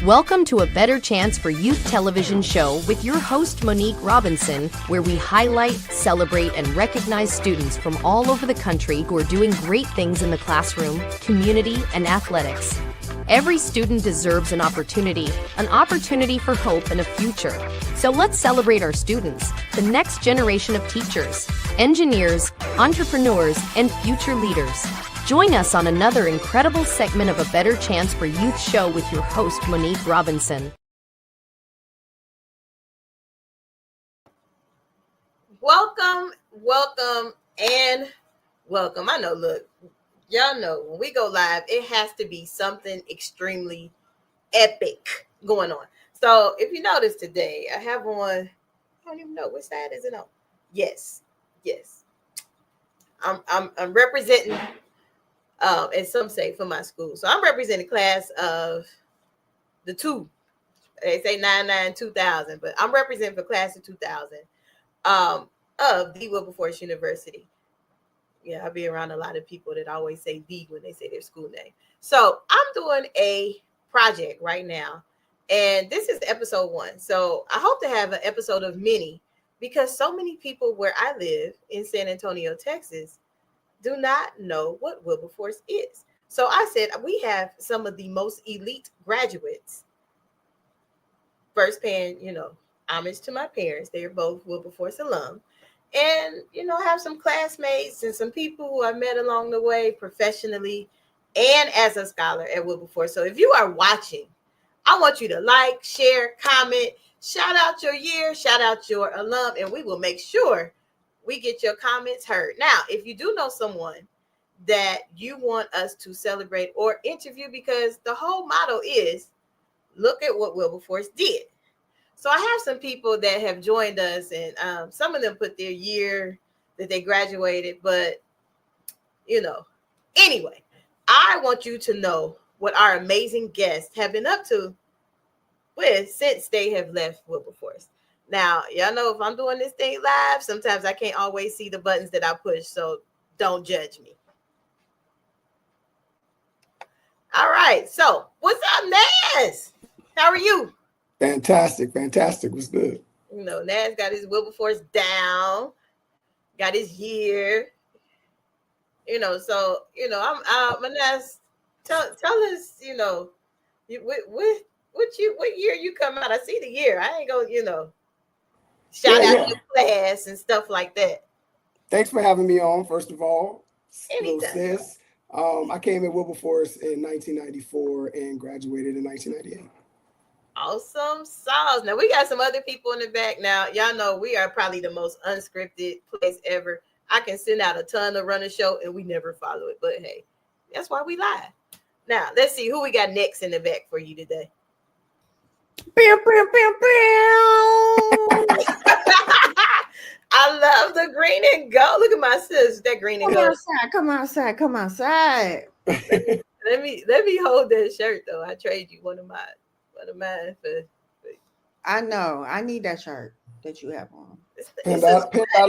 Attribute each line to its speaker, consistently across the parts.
Speaker 1: Welcome to A Better Chance for Youth television show with your host, Monique Robinson, where we highlight, celebrate, and recognize students from all over the country who are doing great things in the classroom, community, and athletics. Every student deserves an opportunity for hope and a future. So let's celebrate our students, the next generation of teachers, engineers, entrepreneurs, and future leaders. Join us on another incredible segment of A Better Chance for Youth show with your host, Monique Robinson.
Speaker 2: Welcome, and welcome. I know, look, y'all know when we go live, it has to be something extremely epic going on. So if you notice today, I have on, I don't even know, which side is it on? Yes. I'm representing, and some say for my school. So I'm representing class of the two. They say 99-2000, but I'm representing for class of 2000 of the Wilberforce University. Yeah, I'll be around a lot of people that always say the when they say their school name. So I'm doing a project right now, and this is episode 1. So I hope to have an episode of many, because so many people where I live in San Antonio, Texas, do not know what Wilberforce is. So I said, we have some of the most elite graduates. First paying, homage to my parents. They're both Wilberforce alum. And, have some classmates and some people who I've met along the way professionally and as a scholar at Wilberforce. So if you are watching, I want you to like, share, comment, shout out your year, shout out your alum, and we will make sure we get your comments heard. Now, if you do know someone that you want us to celebrate or interview, because the whole motto is, look at what Wilberforce did. So I have some people that have joined us, and some of them put their year that they graduated, but, anyway, I want you to know what our amazing guests have been up to since they have left Wilberforce. Now, y'all know if I'm doing this thing live, sometimes I can't always see the buttons that I push, so don't judge me. All right, so what's up, Naz? How are you?
Speaker 3: Fantastic. What's good?
Speaker 2: Naz got his Wilberforce down, got his year. So I'm Naz. Tell us, what year you come out? I see the year. I ain't gonna, shout out your class and stuff like that.
Speaker 3: Thanks for having me on, first of all.
Speaker 2: Anytime.
Speaker 3: Sis. I came at Wilberforce in 1994 and graduated in 1998.
Speaker 2: Awesome sauce. Now we got some other people in the back. Now, y'all know we are probably the most unscripted place ever. I can send out a ton of run a show and we never follow it. But hey, that's why we live. Now, let's see who we got next in the back for you today. I love the green and gold. Look at my sis, that green and gold.
Speaker 4: Come outside.
Speaker 2: Let me hold that shirt though. I trade you one of mine for.
Speaker 4: I know. I need that shirt that you have on.
Speaker 3: Penda, I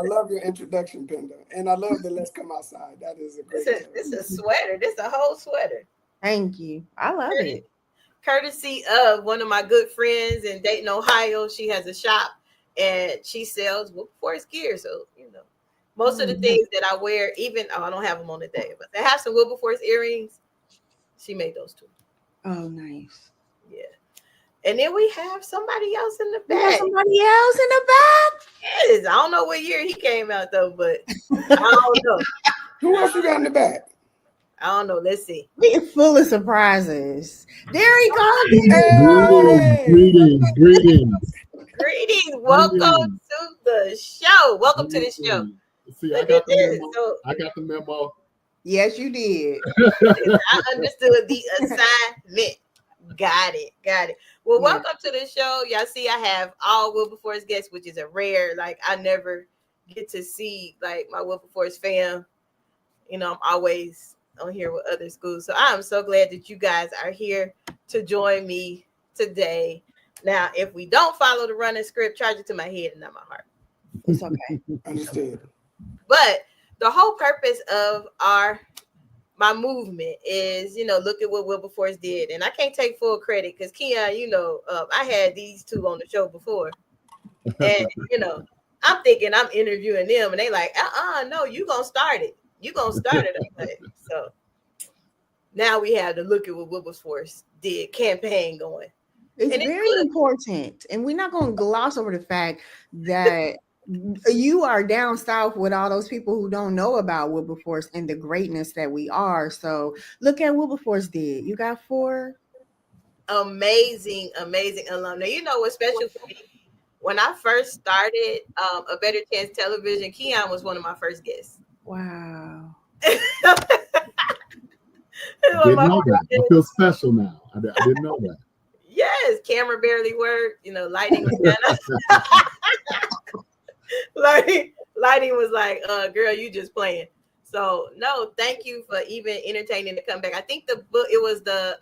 Speaker 3: love your introduction, Penda, and I love the "Let's Come Outside." That is a great.
Speaker 2: This is a sweater. This is a whole sweater.
Speaker 4: Thank you. I love it.
Speaker 2: Courtesy of one of my good friends in Dayton, Ohio. She has a shop and she sells Wilberforce gear. So most of the things that I wear, I don't have them on today, but I have some Wilberforce earrings. She made those too.
Speaker 4: Oh, nice.
Speaker 2: Yeah. And then we have somebody else in the back. Yes. I don't know what year he came out though, but I don't know.
Speaker 3: Who else you got in the back?
Speaker 2: I don't know. Let's see.
Speaker 4: We're full of surprises. There he goes.
Speaker 5: Greetings.
Speaker 2: Welcome to the show. Welcome to the show.
Speaker 5: See, I got the memo.
Speaker 4: Yes, you did.
Speaker 2: I understood the assignment. Got it. Well, welcome to the show. Y'all see, I have all Wilberforce guests, which is a rare. Like, I never get to see like my Wilberforce fam. I'm always on here with other schools. So I'm so glad that you guys are here to join me today. Now, if we don't follow the running script, charge it to my head and not my heart.
Speaker 4: It's okay.
Speaker 3: Understood.
Speaker 2: But the whole purpose of our my movement is, look at what Wilberforce did. And I can't take full credit because Keon, I had these two on the show before. And, I'm thinking I'm interviewing them and they like, no, you going to start it. You going to start it. Like, so now we have to look at what Wilberforce did campaign going.
Speaker 4: It's very important. And we're not going to gloss over the fact that you are down south with all those people who don't know about Wilberforce and the greatness that we are. So look at what Wilberforce did. You got 4
Speaker 2: amazing alumni. You know what's special for me? When I first started A Better Chance Television, Keon was one of my first guests.
Speaker 4: Wow.
Speaker 5: Didn't know that. I feel special now. I didn't know that.
Speaker 2: Yes, camera barely worked. Lighting was kind of lighting was like, girl, you just playing. So no, thank you for even entertaining to come back. I think the book, it was the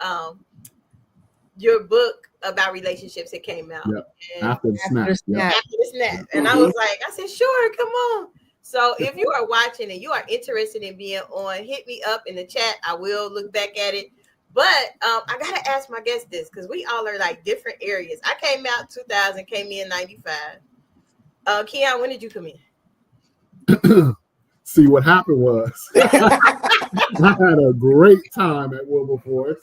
Speaker 2: your book about relationships that came out.
Speaker 5: Yep. After the snap.
Speaker 2: After the snap. And I was like, I said, sure, come on. So if you are watching and you are interested in being on, hit me up in the chat. I will look back at it. But I gotta ask my guests this because we all are like different areas. I came out 2000, came in 95. Keon, when did you come in?
Speaker 5: See, what happened was I had a great time at Wilberforce.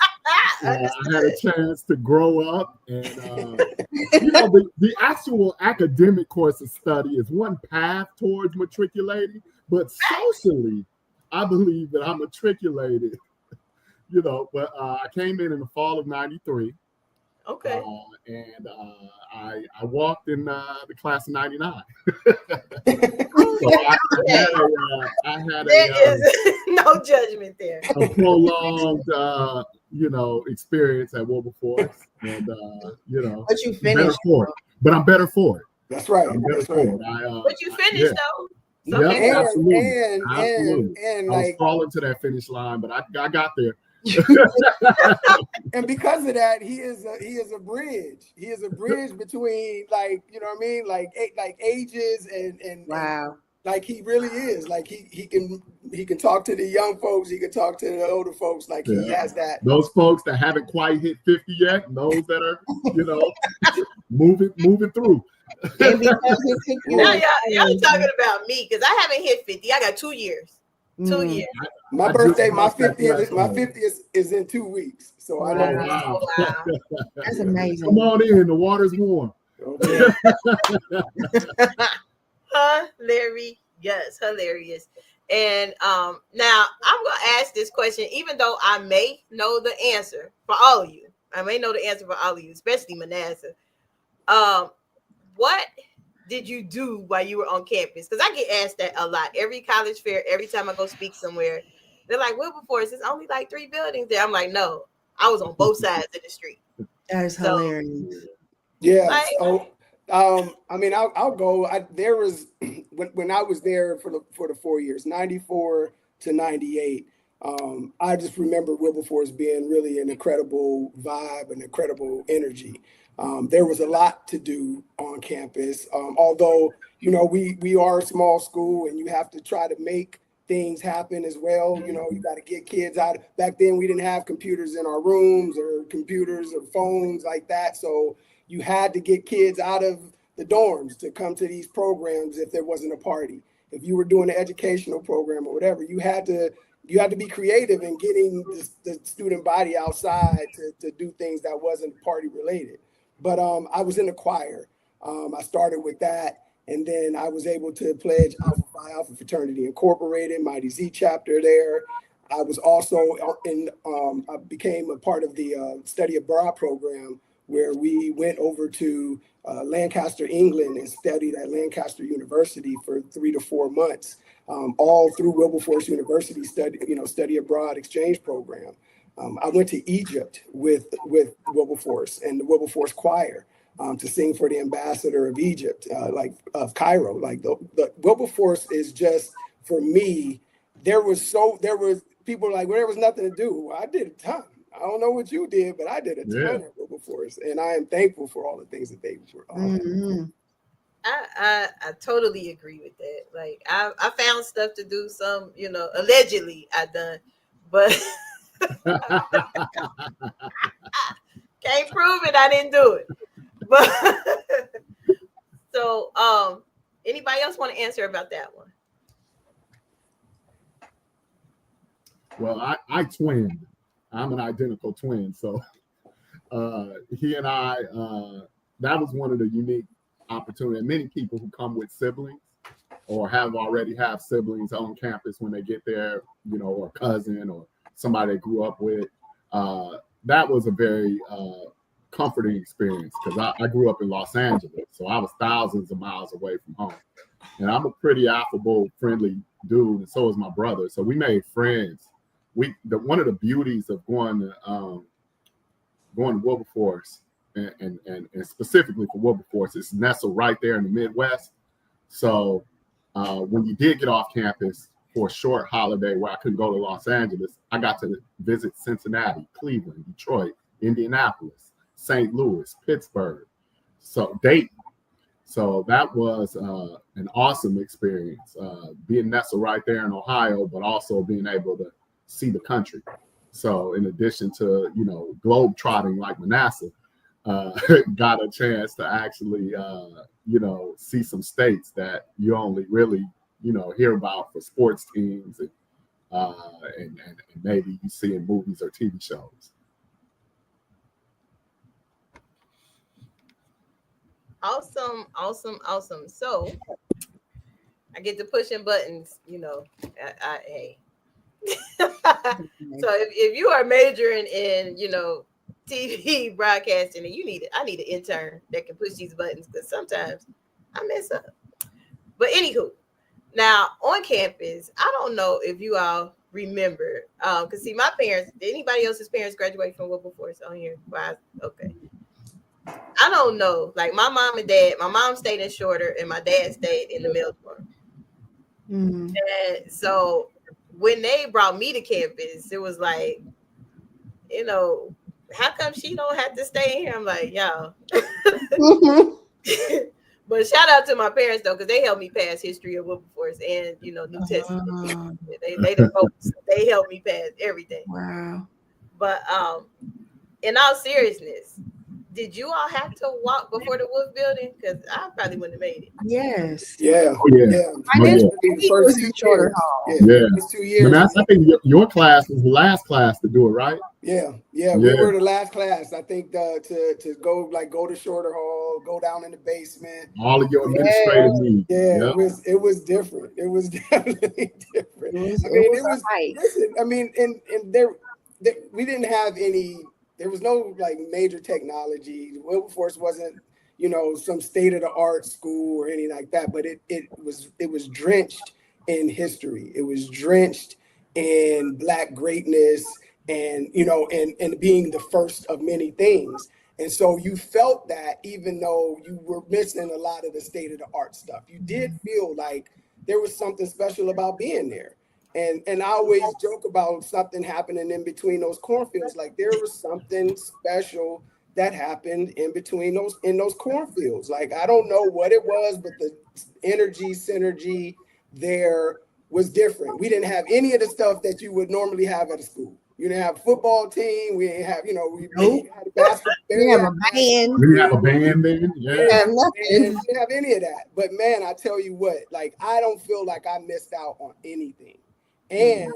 Speaker 5: I had a chance to grow up, and the actual academic course of study is one path towards matriculating, but socially, I believe that I'm matriculated. But I came in the fall of '93.
Speaker 2: Okay.
Speaker 5: And I walked in the class of '99. So I had
Speaker 2: no judgment there.
Speaker 5: A prolonged, experience at Wilberforce, and
Speaker 4: But you finished.
Speaker 5: But I'm better for it.
Speaker 3: That's right.
Speaker 5: I'm better for it.
Speaker 2: But you finished though.
Speaker 5: Yeah, absolutely.
Speaker 3: And
Speaker 5: I was falling to that finish line, but I got there.
Speaker 3: And because of that, he is a bridge. He is a bridge between, like, like ages and
Speaker 4: wow.
Speaker 3: And, like, he really is. Like, he can talk to the young folks. He can talk to the older folks. Like, he has that.
Speaker 5: Those folks that haven't quite hit 50 yet, and those that are, moving through.
Speaker 2: Now y'all talking about me because I haven't hit 50. I got 2 years. 2 years.
Speaker 3: My birthday, my 50th is in 2 weeks. So I know.
Speaker 2: Wow.
Speaker 4: That's amazing.
Speaker 5: Come on in. The water's warm.
Speaker 3: Okay.
Speaker 2: Hilarious. And now I'm gonna ask this question, even though I may know the answer for all of you. I may know the answer for all of you, especially Manasseh. What did you do while you were on campus? Because I get asked that a lot. Every college fair, every time I go speak somewhere, they're like, Wilberforce, it's only like 3 buildings there. I'm like, no, I was on both sides of the street.
Speaker 4: That is hilarious.
Speaker 3: Yeah. I'll go. There was when I was there for the 4 years, 94 to 98. I just remember Wilberforce being really an incredible vibe, an incredible energy. There was a lot to do on campus. Although, we are a small school and you have to try to make things happen as well. You got to get kids out. Back then, we didn't have computers in our rooms or computers or phones like that. So you had to get kids out of the dorms to come to these programs if there wasn't a party. If you were doing an educational program or whatever, you had to be creative in getting the student body outside to do things that wasn't party related. But I was in the choir. I started with that. And then I was able to pledge Alpha Phi Alpha Fraternity Incorporated, Mighty Z chapter there. I was also I became a part of the study abroad program where we went over to Lancaster, England and studied at Lancaster University for 3 to 4 months, all through Wilberforce University study abroad exchange program. I went to Egypt with Wilberforce and the Wilberforce choir to sing for the ambassador of Egypt, of Cairo. Like the Wilberforce is just, for me, there was people like, well, there was nothing to do. Well, I did a ton. I don't know what you did, but I did a ton at Wilberforce, and I am thankful for all the things that they were.
Speaker 2: I totally agree with that. Like I found stuff to do, some allegedly I done, but can't prove it. I didn't do it. But so, anybody else want to answer about that one?
Speaker 5: Well, I twinned. I'm an identical twin, so he and I. That was one of the unique opportunities. Many people who come with siblings or already have siblings on campus when they get there, or a cousin or somebody they grew up with. That was a very comforting experience because I grew up in Los Angeles, so I was thousands of miles away from home. And I'm a pretty affable, friendly dude, and so is my brother. So we made friends. One of the beauties of going to Wilberforce and specifically for Wilberforce, it's nestled right there in the Midwest. So when you did get off campus for a short holiday where I couldn't go to Los Angeles, I got to visit Cincinnati, Cleveland, Detroit, Indianapolis, St. Louis, Pittsburgh, so Dayton. So that was an awesome experience, being nestled right there in Ohio, but also being able to see the country. So in addition to, globe trotting like Manasseh, got a chance to actually, see some states that you only really, hear about for sports teams and maybe you see in movies or TV shows.
Speaker 2: Awesome. So I get to pushing buttons, hey. So if you are majoring in, TV broadcasting, and I need an intern that can push these buttons because sometimes I mess up. But anywho, now on campus, I don't know if you all remember, because see, my parents, did anybody else's parents graduate from Wilberforce on here? Okay. I don't know. Like my mom and dad, my mom stayed in Shorter and my dad stayed in the Millsboro. Mm-hmm. And so when they brought me to campus, it was like, how come she don't have to stay here? I'm like, y'all. But shout out to my parents though, because they helped me pass history of Wilberforce and New Testament. They helped me pass everything. Wow. But in all seriousness, did you all have to walk before the Wolf building? Because I probably wouldn't have made it.
Speaker 4: Yes.
Speaker 3: Yeah.
Speaker 4: I did. The first 2 Shorter Hall.
Speaker 3: Yeah. First 2 years.
Speaker 5: I think your class was the last class to do it, right?
Speaker 3: Yeah. We were the last class. I think to go to Shorter Hall, go down in the basement.
Speaker 5: All of your administrative needs.
Speaker 3: Yeah, it was different. It was definitely different. Listen, I mean, and there we didn't have any. There was no major technology. Wilberforce wasn't, some state of the art school or anything like that. But it was drenched in history. It was drenched in Black greatness, and and being the first of many things. And so you felt that even though you were missing a lot of the state of the art stuff, you did feel like there was something special about being there. And I always joke about something happening in between those cornfields. Like there was something special that happened in between those cornfields. Like I don't know what it was, but the energy, synergy there was different. We didn't have any of the stuff that you would normally have at a school. You didn't have a football team. We didn't have, we had a basketball.
Speaker 4: We didn't have a band.
Speaker 5: We didn't have a band then.
Speaker 3: Yeah. We didn't have any of that. But man, I tell you what, I don't feel like I missed out on anything. And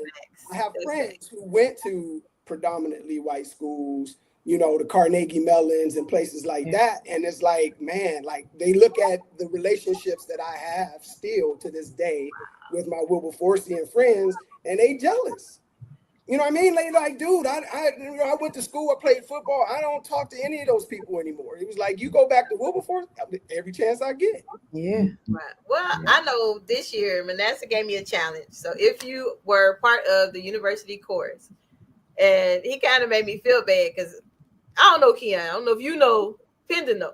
Speaker 3: I have friends who went to predominantly white schools, the Carnegie Mellons and places like that. And it's like, man, they look at the relationships that I have still to this day with my Wilberforcian friends, and they jealous. You know what I mean? Like, dude, I went to school, I played football. I don't talk to any of those people anymore. It was like, you go back to Wilberforce every chance I get.
Speaker 4: Yeah.
Speaker 2: Right. Well, I know this year Manasseh gave me a challenge. So if you were part of the university chorus, and he kind of made me feel bad because I don't know, Keon. I don't know if you know Pendano.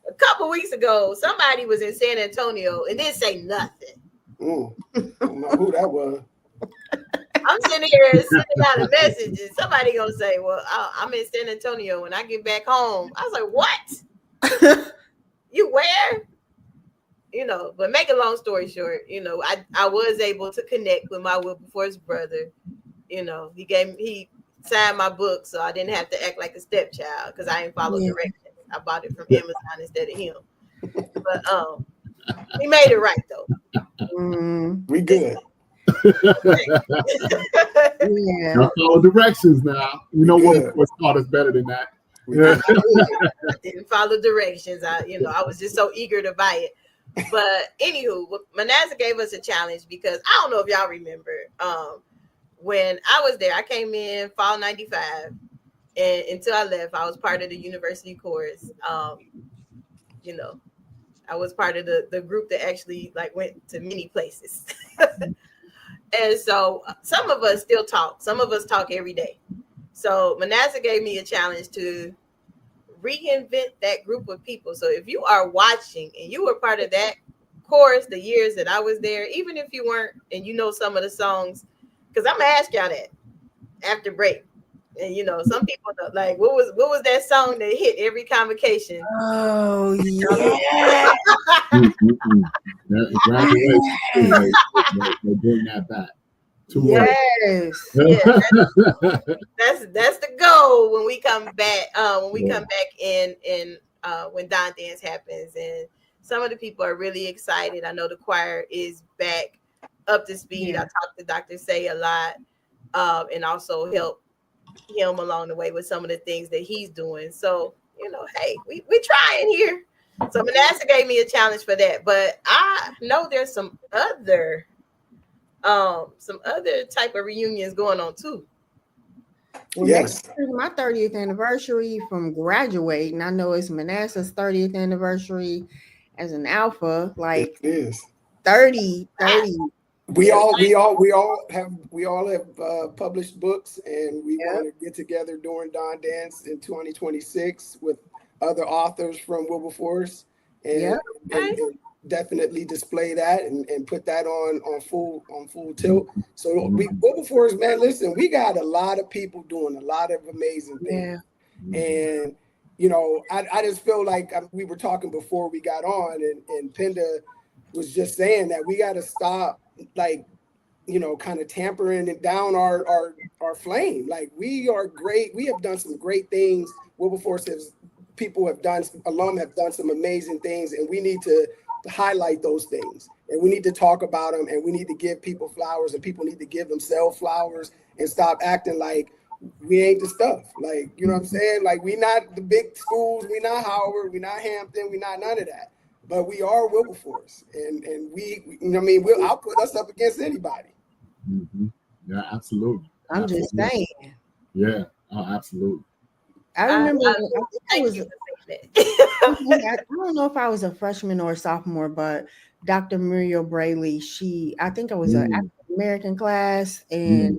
Speaker 2: A couple weeks ago, somebody was in San Antonio and didn't say nothing.
Speaker 3: I don't know who that was.
Speaker 2: I'm sitting here sending out a message, and somebody gonna say, "Well, I'm in San Antonio. When I get back home," I was like, "What? You where?" But make a long story short, I was able to connect with my Wilberforce brother, You know, he signed my book, so I didn't have to act like a stepchild because I didn't follow directions. I bought it from Amazon instead of him. But he made it right though.
Speaker 3: We good.
Speaker 4: Yeah.
Speaker 5: I follow directions now. You know what was taught us better than that.
Speaker 2: I didn't follow directions. I was just so eager to buy it. But anywho, Manasseh gave us a challenge because I don't know if y'all remember. When I was there, I came in fall '95, and until I left, I was part of the university chorus. You know, I was part of the group that actually like went to many places. And so some of us still talk. Some of us talk every day. So Manasseh gave me a challenge to reinvent that group of people. So if you are watching and you were part of that chorus the years that I was there, even if you weren't and you know some of the songs, because I'm gonna ask y'all that after break. And you know, some people know, like what was that song that hit every convocation?
Speaker 4: Oh yeah.
Speaker 5: Graduation, they bring that back.
Speaker 4: Yes.
Speaker 2: That's the goal when we come back. Come back in when Don Dance happens, and some of the people are really excited. I know the choir is back up to speed. I talked to Dr. Say a lot, and also help him along the way with some of the things that he's doing. So you know, hey, we trying here. So Manasseh gave me a challenge for that, but I know there's some other type of reunions going on too.
Speaker 4: Well, next year is my 30th anniversary from graduating. I know it's Manasseh's 30th anniversary as an alpha. Like
Speaker 3: it is
Speaker 4: 30.
Speaker 3: We all have published books, and we want to get together during Don Dance in 2026 with other authors from Wilberforce and definitely display that and put that on full tilt. So Wilberforce, man, listen, we got a lot of people doing a lot of amazing things. And you know, I just feel like we were talking before we got on, and Penda was just saying that we got to stop, like, you know, kind of tampering it down our flame. Like, we are great. We have done some great things. Wilberforce alum have done some amazing things, and we need to highlight those things, and we need to talk about them, and we need to give people flowers, and people need to give themselves flowers and stop acting like we ain't the stuff. Like, you know what I'm saying? Like, we not the big schools, we not Howard, we not Hampton, we not none of that. But we are Wilberforce, and we you know what I mean, I'll put us up against anybody.
Speaker 5: Mm-hmm. Yeah, absolutely.
Speaker 4: I'm just saying.
Speaker 5: Yeah, absolutely.
Speaker 4: I remember I don't know if I was a freshman or a sophomore, but Dr. Muriel Brayley, I think it was an African American class or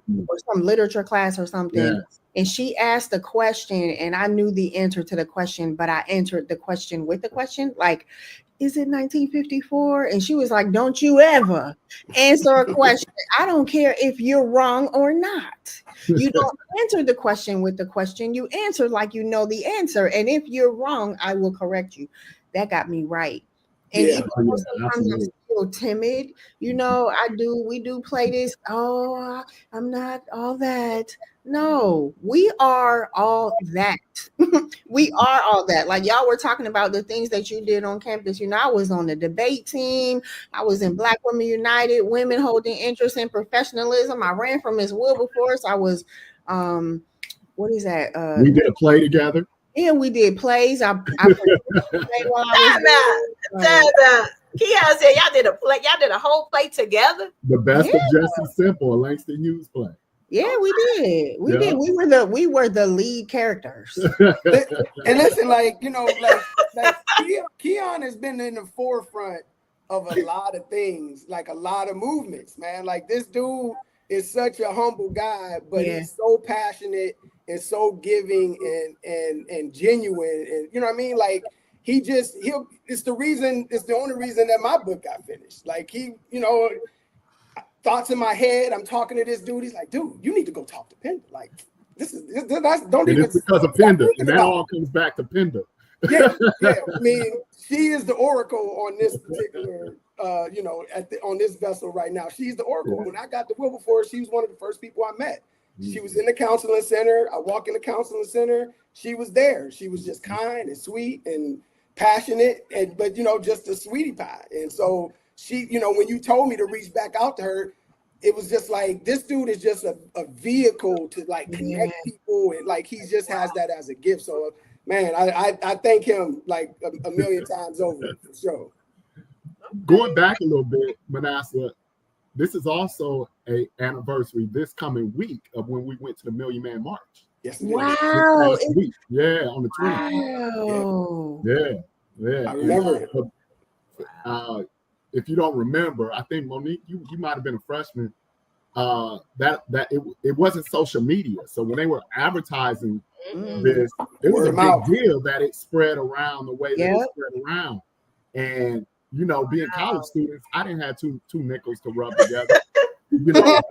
Speaker 4: some literature class or something. Yeah. And she asked a question, and I knew the answer to the question, but I answered the question with the question, like, is it 1954? And she was like, don't you ever answer a question. I don't care if you're wrong or not. You don't answer the question with the question. You answer like you know the answer. And if you're wrong, I will correct you. That got me right. And even though sometimes I'm still timid, you know, we do play this. Oh, I'm not all that. No, we are all that. We are all that. Like, y'all were talking about the things that you did on campus. You know, I was on the debate team. I was in Black Women United, Women Holding Interest in Professionalism. I ran for Miss Wilberforce. I was, what is that?
Speaker 5: We did a play together.
Speaker 4: Yeah, we did plays. I while I
Speaker 2: was Keon said y'all did a play. Y'all did a whole play together.
Speaker 5: The best of Jesse Simple, a Langston Hughes play.
Speaker 4: Yeah, we did. We did. We were the lead characters.
Speaker 3: And listen, like, you know, like Keon has been in the forefront of a lot of things, like a lot of movements, man. Like, this dude is such a humble guy, but he's so passionate and so giving and genuine, and you know what I mean? Like, it's the only reason that my book got finished. Like, he, you know, thoughts in my head, I'm talking to this dude, he's like, dude, you need to go talk to Penda. Like, it's because
Speaker 5: of Penda, and that all comes back to Penda.
Speaker 3: Yeah. I mean, she is the oracle on this particular you know, on this vessel right now. She's the oracle. When I got to Wilberforce, she was one of the first people I met. She was in the counseling center. I walk in the counseling center. She was there. She was just kind and sweet and passionate, but just a sweetie pie. And so she, when you told me to reach back out to her, it was just like, this dude is just a vehicle to like connect people, and like he just has that as a gift. So man, I thank him like a million times over for sure.
Speaker 5: Going back a little bit, Manasseh, this is also an anniversary this coming week of when we went to the Million Man March.
Speaker 3: Yes.
Speaker 4: Wow.
Speaker 5: Week. Yeah, on the 20th.
Speaker 4: Wow.
Speaker 5: Yeah.
Speaker 3: I remember it.
Speaker 5: If you don't remember, I think Monique, you might have been a freshman. That it wasn't social media. So when they were advertising this, it was a big deal that it spread around the way that it spread around. And being college students, I didn't have two nickels to rub together. But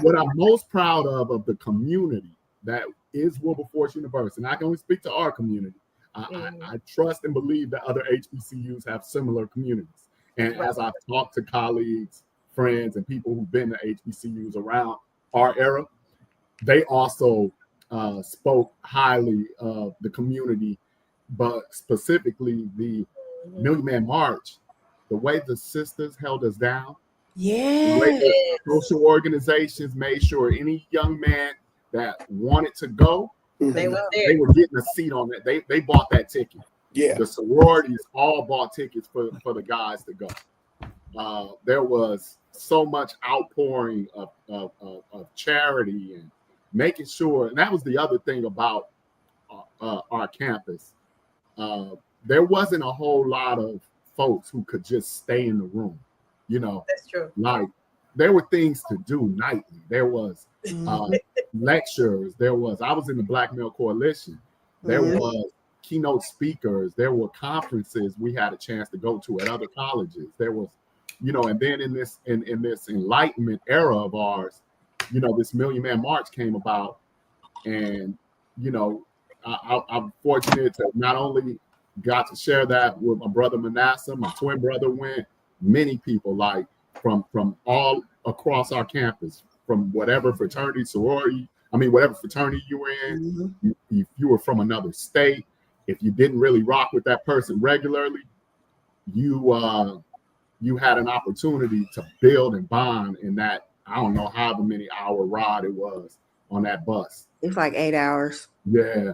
Speaker 5: what I'm most proud of the community that is Wilberforce University, and I can only speak to our community. I trust and believe that other HBCUs have similar communities. And as I've talked to colleagues, friends, and people who've been to HBCUs around our era, they also spoke highly of the community, but specifically the Million Man March, the way the sisters held us down, the way the social organizations made sure any young man that wanted to go, they were getting a seat on that. They bought that ticket.
Speaker 3: Yeah,
Speaker 5: the sororities all bought tickets for the guys to go. There was so much outpouring of charity and making sure, and that was the other thing about our campus. There wasn't a whole lot of folks who could just stay in the room.
Speaker 2: That's true.
Speaker 5: Like there were things to do nightly. There was lectures. I was in the Black Male Coalition. There was keynote speakers. There were conferences we had a chance to go to at other colleges. There was, and then in this Enlightenment era of ours, this Million Man March came about, and I'm fortunate to not only got to share that with my brother Manasseh, my twin brother went, many people like from all across our campus, from whatever fraternity, sorority, whatever fraternity you were in, if you were from another state, if you didn't really rock with that person regularly, you had an opportunity to build and bond in that, I don't know however many hour ride it was on that bus.
Speaker 4: It's like 8 hours.
Speaker 5: Yeah.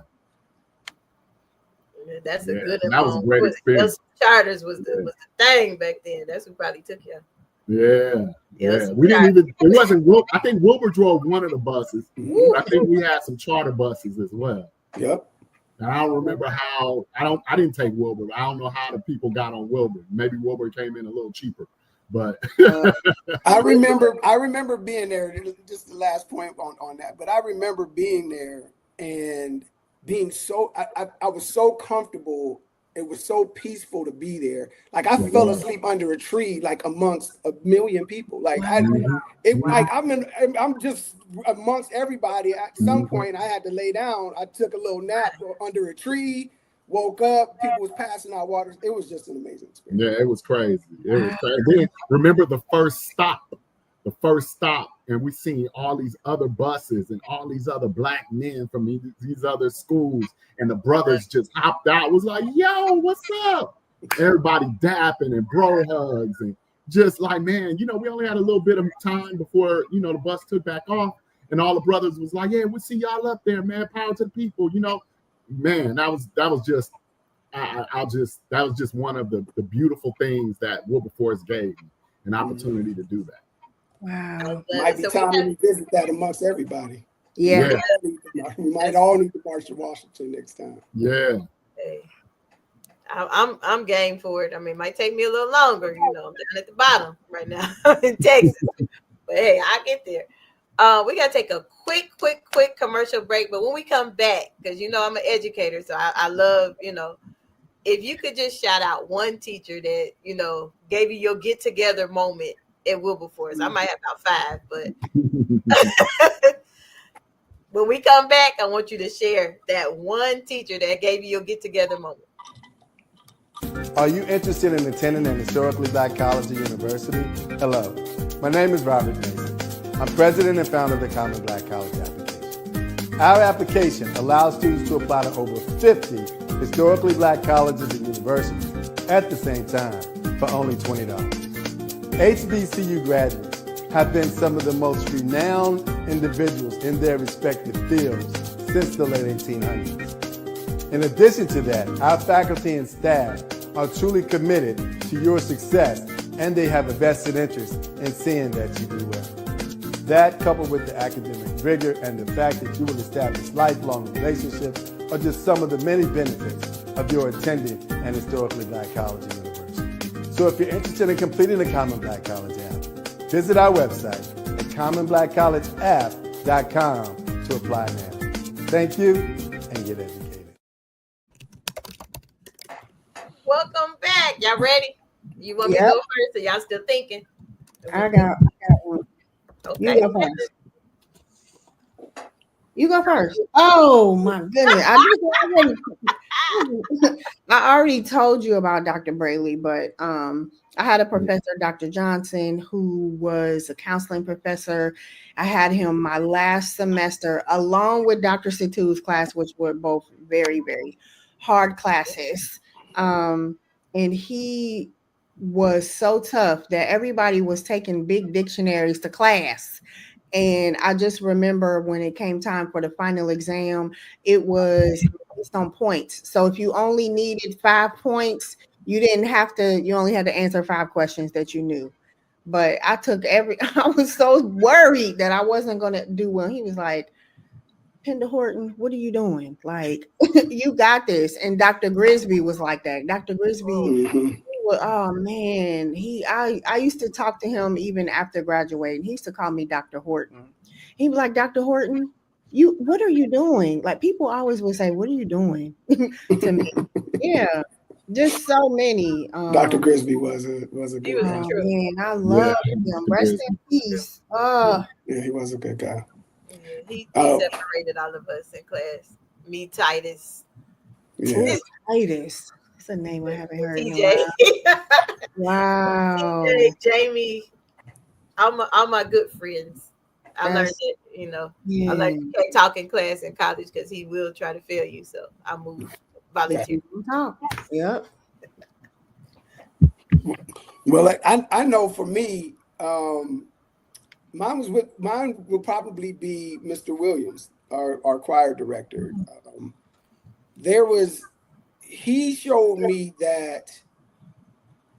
Speaker 2: That's a good one.
Speaker 5: That was a great experience.
Speaker 2: Charters was the thing back then. That's who probably took you.
Speaker 5: Yeah. We didn't even. It wasn't. I think Wilbur drove one of the buses. I think we had some charter buses as well.
Speaker 3: Yep.
Speaker 5: And I don't remember how. I didn't take Wilbur. I don't know how the people got on Wilbur. Maybe Wilbur came in a little cheaper. But
Speaker 3: I remember being there. Just the last point on that. But I remember being there and being so. I was so comfortable. It was so peaceful to be there. Like I fell asleep under a tree, like amongst a million people. Like I'm just amongst everybody. At some point, I had to lay down. I took a little nap under a tree. Woke up. People was passing out water. It was just an amazing experience.
Speaker 5: Yeah, it was crazy. Then remember the first stop, and we seen all these other buses and all these other black men from these other schools, and the brothers just hopped out. Was like, "Yo, what's up?" Everybody dapping and bro hugs, and just like, man, we only had a little bit of time before the bus took back off, and all the brothers was like, "Yeah, we'll see y'all up there, man. Power to the people." Man, that was just one of the beautiful things that Wilberforce gave me, an opportunity to do that.
Speaker 4: Wow.
Speaker 3: Might be time to revisit that amongst everybody.
Speaker 4: Yeah.
Speaker 3: We might all need to march to Washington next time.
Speaker 5: Yeah.
Speaker 2: Hey, I'm game for it. It might take me a little longer. I'm down at the bottom right now in Texas. But hey, I'll get there. We got to take a quick commercial break. But when we come back, because I'm an educator, so I love, if you could just shout out one teacher that, gave you your get together moment at Wilberforce. I might have about 5, but when we come back, I want you to share that one teacher that gave you your get together moment.
Speaker 6: Are you interested in attending an historically black college or university? Hello, my name is Robert Mason. I'm president and founder of the Common Black College application. Our application allows students to apply to over 50 historically black colleges and universities at the same time for only $20. HBCU graduates have been some of the most renowned individuals in their respective fields since the late 1800s. In addition to that, our faculty and staff are truly committed to your success, and they have a vested interest in seeing that you do well. That, coupled with the academic rigor and the fact that you will establish lifelong relationships, are just some of the many benefits of your attending an historically black college and university. So if you're interested in completing the Common Black College app, visit our website at commonblackcollegeapp.com to apply now. Thank you, and get educated.
Speaker 2: Welcome back. Y'all ready? You want me to
Speaker 4: Yep.
Speaker 2: go first, or y'all still thinking?
Speaker 4: I got one.
Speaker 2: Okay.
Speaker 4: You go first. You go first. Oh my goodness. I already told you about Dr. Braley, but I had a professor, Dr. Johnson, who was a counseling professor. I had him my last semester, along with Dr. Situ's class, which were both very, very hard classes. And he was so tough that everybody was taking big dictionaries to class. And I just remember when it came time for the final exam, it was based on points. So if you only needed 5 points, you only had to answer 5 questions that you knew. But I was so worried that I wasn't going to do well. He was like, Penda Horton, what are you doing? Like, you got this. And Dr. Grisby was like that. Dr. Grisby, oh man, I used to talk to him even after graduating. He used to call me Dr. Horton. He'd be like, Dr. Horton, what are you doing? Like, people always would say, what are you doing to me? Yeah, just so many.
Speaker 3: Dr. Grisby was a good
Speaker 2: He was
Speaker 3: guy.
Speaker 2: a true.
Speaker 4: Man, I love him. Rest in peace.
Speaker 3: Yeah, he was a good guy.
Speaker 2: Yeah, he separated all of us in class. Me, Titus.
Speaker 3: Yeah.
Speaker 4: Titus. That's a name I haven't heard in a
Speaker 2: TJ.
Speaker 4: while. Wow.
Speaker 2: TJ, Jamie. All my good friends. I learned
Speaker 4: That's-
Speaker 2: that, I
Speaker 4: Yeah.
Speaker 2: learned you can't talk in class in college because he will try to fail you. So I moved, volunteer.
Speaker 4: Yep.
Speaker 3: Well, I know for me, mine would probably be Mr. Williams, our choir director. He showed me that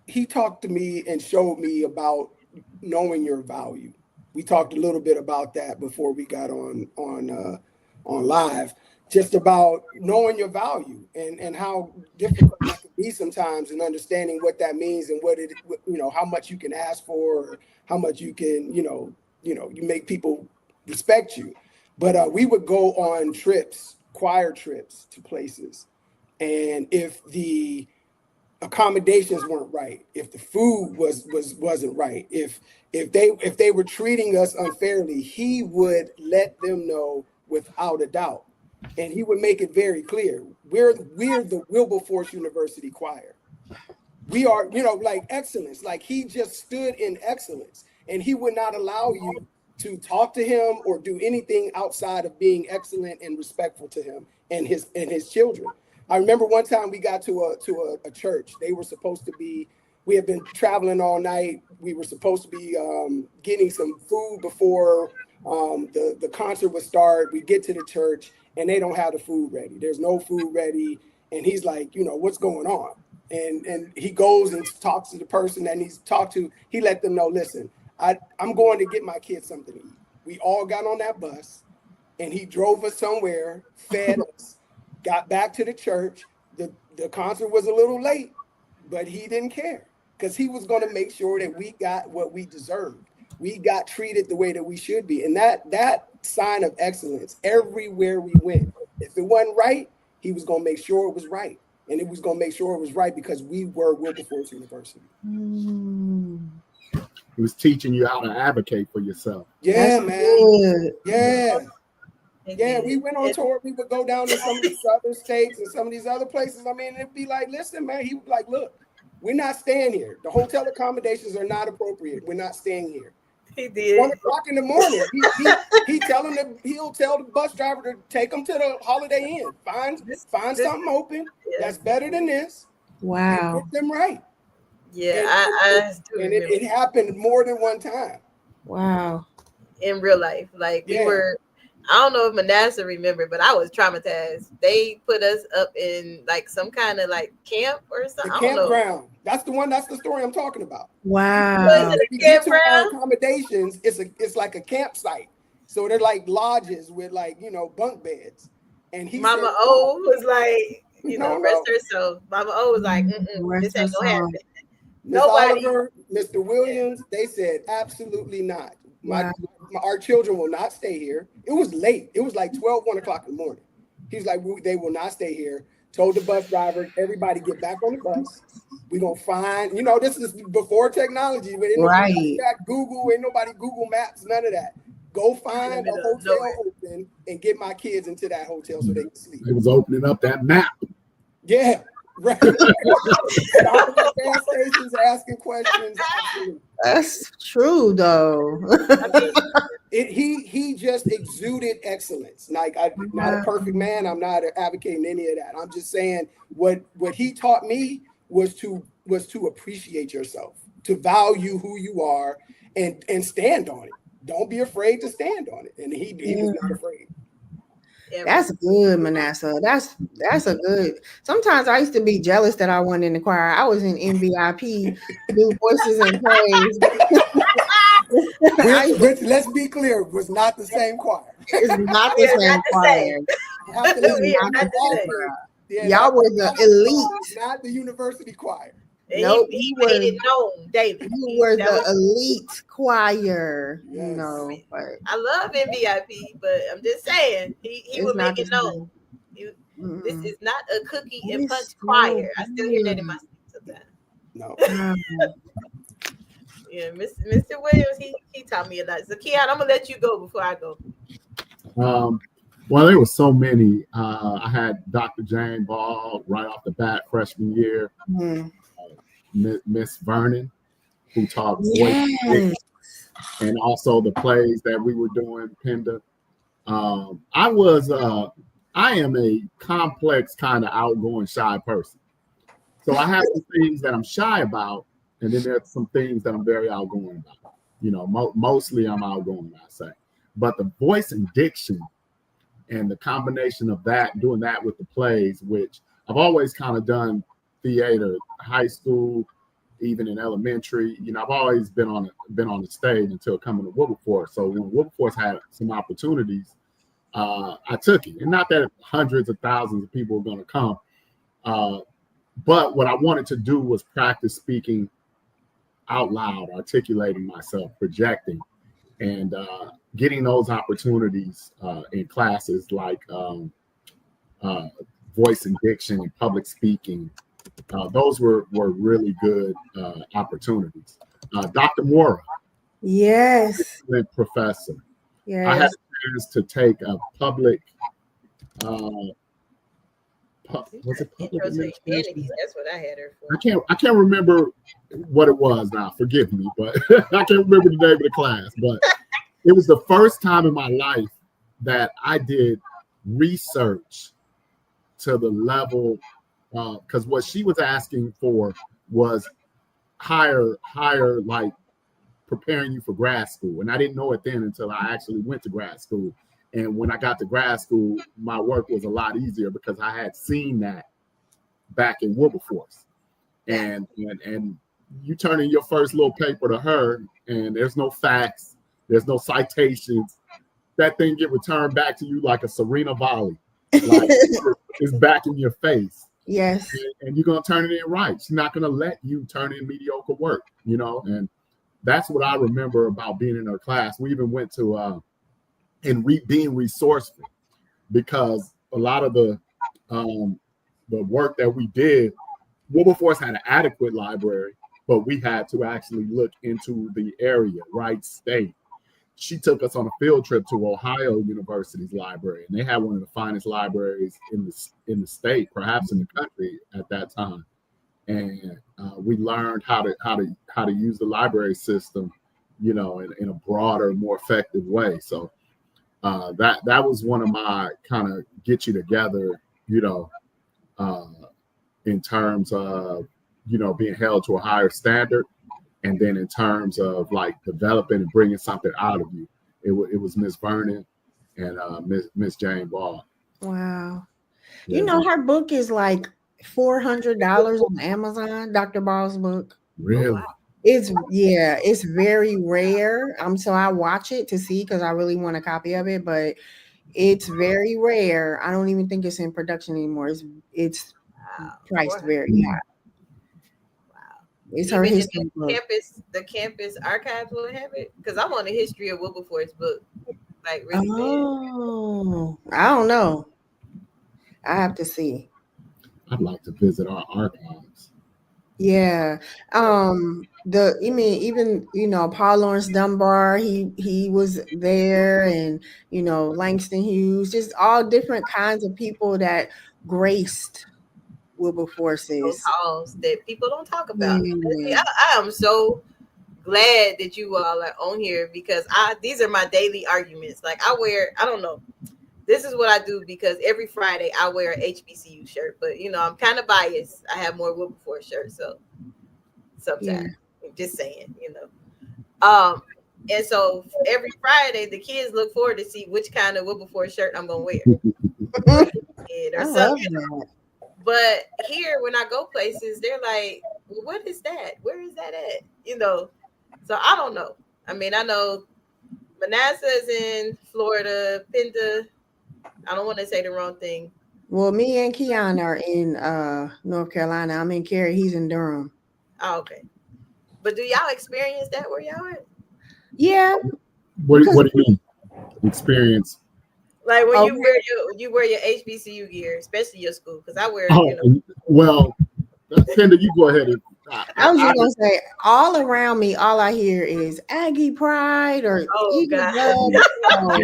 Speaker 3: he talked to me and showed me about knowing your value. We talked a little bit about that before we got on live, just about knowing your value and how difficult that can be sometimes, and understanding what that means and how much you can ask for, or how much you can, you make people respect you. But we would go on trips, choir trips to places, and if the accommodations weren't right, if the food wasn't right, if they were treating us unfairly, he would let them know without a doubt, and he would make it very clear. We're the Wilberforce University choir. We are, like excellence. Like, he just stood in excellence, and he would not allow you to talk to him or do anything outside of being excellent and respectful to him and his children. I remember one time we got to a church. They were supposed to be, we had been traveling all night. We were supposed to be getting some food before the concert would start. We get to the church and they don't have the food ready. There's no food ready. And he's like, what's going on? And he goes and talks to the person that needs to talk to. He let them know, listen, I'm going to get my kids something to eat. We all got on that bus and he drove us somewhere, fed us. Got back to the church. The concert was a little late, but he didn't care, because he was going to make sure that we got what we deserved. We got treated the way that we should be. And that sign of excellence everywhere we went. If it wasn't right, he was going to make sure it was right. And it was going to make sure it was right because we were Wilberforce University.
Speaker 5: He was teaching you how to advocate for yourself.
Speaker 3: Yeah,
Speaker 4: That's
Speaker 3: man.
Speaker 4: good.
Speaker 3: Yeah. Yeah, we went on tour. We would go down to some of these other states and some of these other places. I mean, it'd be like, listen, man, he was like, look, we're not staying here. The hotel accommodations are not appropriate. We're not staying here.
Speaker 2: He did.
Speaker 3: 1:00 in the morning. He'll tell the bus driver to take him to the Holiday Inn. Find something open that's better than this.
Speaker 4: Wow.
Speaker 3: And get them right.
Speaker 2: Yeah,
Speaker 3: it happened more than one time.
Speaker 4: Wow.
Speaker 2: In real life, like we were. I don't know if Manasseh remembered, but I was traumatized. They put us up in like some kind of like camp or something.
Speaker 3: The campground. That's the story I'm talking about.
Speaker 4: Wow.
Speaker 3: We get to our accommodations, it's like a campsite. So they're like lodges with like, bunk beds. And
Speaker 2: Mama O was like, rest her soul. Mama O was like, this ain't gonna happen.
Speaker 3: Miss Oliver, Mr. Williams, they said absolutely not. Our children will not stay here. It was late. It was like 1:00 in the morning. He's like, they will not stay here. Told the bus driver, everybody get back on the bus. We're going to find, this is before technology.
Speaker 4: Right.
Speaker 3: Google, ain't nobody Google Maps, none of that. Go find a hotel open and get my kids into that hotel so they can sleep.
Speaker 5: It was opening up that map.
Speaker 3: Yeah. Right. Stopping at gas stations, asking questions. Absolutely.
Speaker 4: That's true, though.
Speaker 3: He just exuded excellence. Like, I'm not a perfect man. I'm not advocating any of that. I'm just saying what he taught me was to appreciate yourself, to value who you are, and stand on it. Don't be afraid to stand on it. And he was not afraid.
Speaker 4: That's good, Manasseh. That's a good. Sometimes I used to be jealous that I wasn't in the choir. I was in MVP, do voices and praise.
Speaker 3: Which, let's be clear, was not the same choir.
Speaker 4: It's not the same choir. Y'all were the elite,
Speaker 3: not the university choir.
Speaker 4: Nope,
Speaker 2: he made it known daily.
Speaker 4: You were the elite choir,
Speaker 3: yes.
Speaker 4: But
Speaker 2: I love MVP, but I'm just saying he would make it known. This is not a cookie and punch choir. I still hear that in my sleep sometimes.
Speaker 3: No.
Speaker 2: Yeah, Mr. Williams, he taught me a lot. So Keon, I'm gonna let you go before I go.
Speaker 5: Well, there were so many. I had Dr. Jane Ball right off the bat freshman year. Miss Vernon, who taught voice and also the plays that we were doing, Penda. I am a complex kind of outgoing, shy person. So I have some things that I'm shy about, and then there's some things that I'm very outgoing about. Mostly I'm outgoing, I say. But the voice and diction and the combination of that, doing that with the plays, which I've always kind of done theater, high school, even in elementary. I've always been on the stage until coming to Wilberforce. So when Wilberforce had some opportunities, I took it. And not that hundreds of thousands of people were going to come, but what I wanted to do was practice speaking out loud, articulating myself, projecting, and getting those opportunities in classes like voice and diction and public speaking. Those were really good opportunities. Dr. Mora,
Speaker 4: yes,
Speaker 5: professor.
Speaker 4: Yes.
Speaker 5: I had a chance to take a public. Was it public administration?
Speaker 2: That's what I had her for.
Speaker 5: I can't remember what it was now. Forgive me, but I can't remember the name of the class. But it was the first time in my life that I did research to the level, because what she was asking for was higher, like preparing you for grad school. And I didn't know it then until I actually went to grad school. And when I got to grad school, my work was a lot easier because I had seen that back in Wilberforce. And you turn in your first little paper to her, and there's no facts, there's no citations. That thing get returned back to you like a Serena volley. Like it's back in your face.
Speaker 4: Yes.
Speaker 5: And you're going to turn it in right. She's not going to let you turn in mediocre work, and that's what I remember about being in her class. We even went to being resourceful, because a lot of the work that we did, Wilberforce had an adequate library, but we had to actually look into the area, right? State. She took us on a field trip to Ohio University's library, and they had one of the finest libraries in the state, perhaps in the country at that time. And we learned how to use the library system you know, in a broader, more effective way. So that was one of my kind of get you together, you know, in terms of, you know, being held to a higher standard. And then in terms of like developing and bringing something out of you, it was Miss Vernon and Miss Jane Ball.
Speaker 4: Wow.
Speaker 5: Yeah.
Speaker 4: You know, her book is like $400 on Amazon, Dr. Ball's book.
Speaker 5: Really?
Speaker 2: Oh, wow.
Speaker 4: It's very rare. So I watch it to see because I really want a copy of it, but it's very rare. I don't even think it's in production anymore. It's
Speaker 2: Wow.
Speaker 4: priced
Speaker 2: 400.
Speaker 4: very high.
Speaker 2: Wow.
Speaker 4: It's her
Speaker 2: Even
Speaker 4: history book.
Speaker 2: the campus archives will have it, because I want a history of Wilberforce book, like really bad.
Speaker 4: Oh, I don't know. I have to see.
Speaker 5: I'd like to visit our archives.
Speaker 4: Yeah. Even, you know, Paul Lawrence Dunbar, he was there, and, you know, Langston Hughes, just all different kinds of people that graced
Speaker 2: Those
Speaker 4: Wilberforce's.
Speaker 2: halls that people don't talk about.
Speaker 4: Yeah.
Speaker 2: I am so glad that you all are on here, because these are my daily arguments. Like I don't know. This is what I do, because every Friday I wear an HBCU shirt, but you know, I'm kind of biased. I have more Wilberforce shirts, so sometimes I'm just saying, you know. And so every Friday the kids look forward to see which kind of Wilberforce shirt I'm gonna wear.
Speaker 4: I
Speaker 2: Or
Speaker 4: love
Speaker 2: something.
Speaker 4: that.
Speaker 2: But here, when I go places, they're like, well, what is that? Where is that at? You know, so I don't know. I mean, I know Manasseh is in Florida, Pinda. I don't want to say the wrong thing.
Speaker 4: Well, me and Keon are in North Carolina. I'm in Cary. He's in Durham.
Speaker 2: Oh, okay. But do y'all experience that where y'all at?
Speaker 4: Yeah.
Speaker 5: What do you mean? Experience?
Speaker 2: Like when
Speaker 4: Okay.
Speaker 2: you wear your HBCU gear, especially your school, because I wear.
Speaker 5: Oh,
Speaker 2: You know,
Speaker 5: well, Penda, you go ahead.
Speaker 4: I was just gonna say, all around me, all I hear is Aggie Pride or
Speaker 2: oh
Speaker 4: Eagle
Speaker 2: God.
Speaker 4: Love,